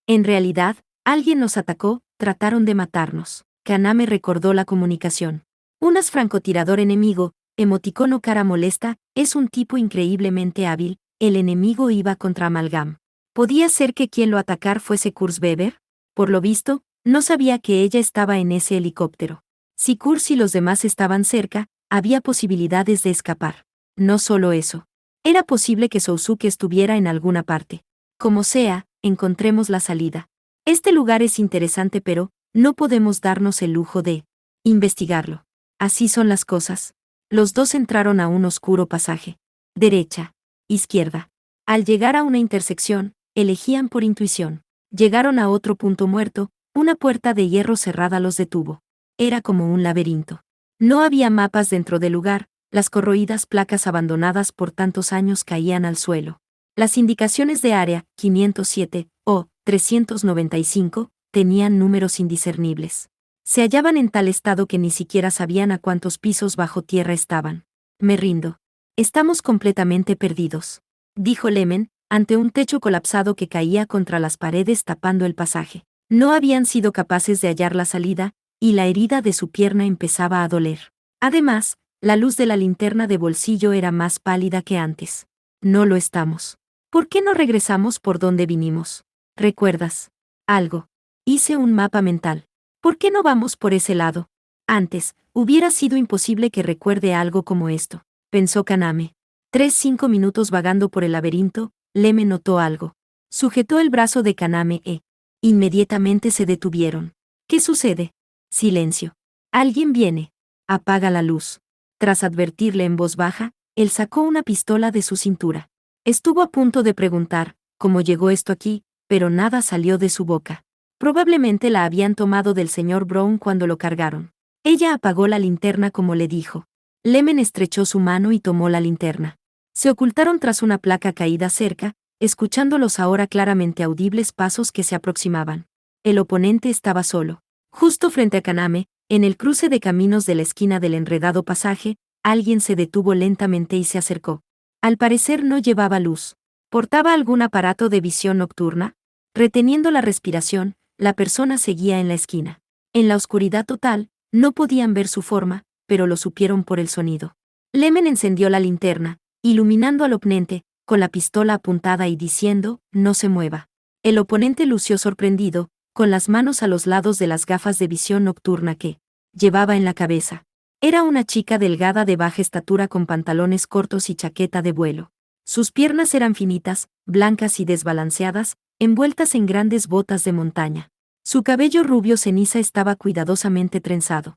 En realidad, alguien nos atacó, trataron de matarnos. Kaname recordó la comunicación. Un francotirador enemigo, emoticono cara molesta, es un tipo increíblemente hábil, el enemigo iba contra Amalgam. ¿Podía ser que quien lo atacar fuese Kurzweber? Por lo visto, no sabía que ella estaba en ese helicóptero. Si Kurz y los demás estaban cerca, había posibilidades de escapar. No solo eso. Era posible que Sousuke estuviera en alguna parte. Como sea, encontremos la salida. Este lugar es interesante pero, no podemos darnos el lujo de investigarlo. Así son las cosas. Los dos entraron a un oscuro pasaje. Derecha. Izquierda. Al llegar a una intersección, elegían por intuición. Llegaron a otro punto muerto, una puerta de hierro cerrada los detuvo. Era como un laberinto. No había mapas dentro del lugar, las corroídas placas abandonadas por tantos años caían al suelo. Las indicaciones de área, 507, o 395, tenían números indiscernibles. Se hallaban en tal estado que ni siquiera sabían a cuántos pisos bajo tierra estaban. Me rindo. Estamos completamente perdidos, dijo Lemen, ante un techo colapsado que caía contra las paredes tapando el pasaje. No habían sido capaces de hallar la salida, y la herida de su pierna empezaba a doler. Además, la luz de la linterna de bolsillo era más pálida que antes. No lo estamos. ¿Por qué no regresamos por donde vinimos? ¿Recuerdas algo? Hice un mapa mental. ¿Por qué no vamos por ese lado? Antes, hubiera sido imposible que recuerde algo como esto, pensó Kaname. 5 minutos vagando por el laberinto, Leme notó algo. Sujetó el brazo de Kaname e inmediatamente se detuvieron. ¿Qué sucede? Silencio. Alguien viene. Apaga la luz. Tras advertirle en voz baja, él sacó una pistola de su cintura. Estuvo a punto de preguntar, ¿cómo llegó esto aquí?, pero nada salió de su boca. Probablemente la habían tomado del señor Brown cuando lo cargaron. Ella apagó la linterna como le dijo. Lemen estrechó su mano y tomó la linterna. Se ocultaron tras una placa caída cerca, escuchando los ahora claramente audibles pasos que se aproximaban. El oponente estaba solo. Justo frente a Kaname, en el cruce de caminos de la esquina del enredado pasaje, alguien se detuvo lentamente y se acercó. Al parecer no llevaba luz. ¿Portaba algún aparato de visión nocturna? Reteniendo la respiración, la persona seguía en la esquina. En la oscuridad total, no podían ver su forma, pero lo supieron por el sonido. Lemen encendió la linterna, iluminando al oponente, con la pistola apuntada y diciendo, no se mueva. El oponente lució sorprendido, con las manos a los lados de las gafas de visión nocturna que llevaba en la cabeza. Era una chica delgada de baja estatura con pantalones cortos y chaqueta de vuelo. Sus piernas eran finitas, blancas y desbalanceadas, envueltas en grandes botas de montaña. Su cabello rubio ceniza estaba cuidadosamente trenzado.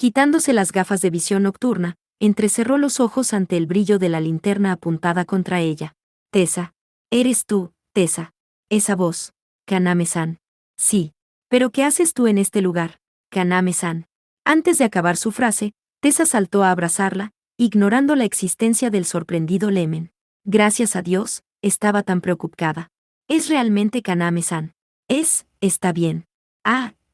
Quitándose las gafas de visión nocturna, entrecerró los ojos ante el brillo de la linterna apuntada contra ella. Tessa. ¿Eres tú, Tessa? Esa voz. Kaname-san. Sí. ¿Pero qué haces tú en este lugar, Kaname-san? Antes de acabar su frase, Tessa saltó a abrazarla, ignorando la existencia del sorprendido Lemen. Gracias a Dios, estaba tan preocupada. ¿Es realmente Kaname-san? Está bien.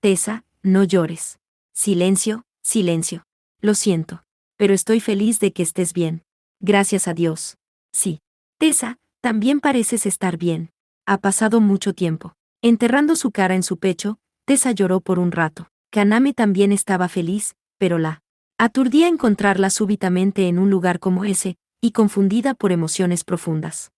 Tessa, no llores. Silencio, silencio. Lo siento. Pero estoy feliz de que estés bien. Gracias a Dios. Sí. Tessa, también pareces estar bien. Ha pasado mucho tiempo. Enterrando su cara en su pecho, Tessa lloró por un rato. Kaname también estaba feliz, pero la aturdía encontrarla súbitamente en un lugar como ese, y confundida por emociones profundas.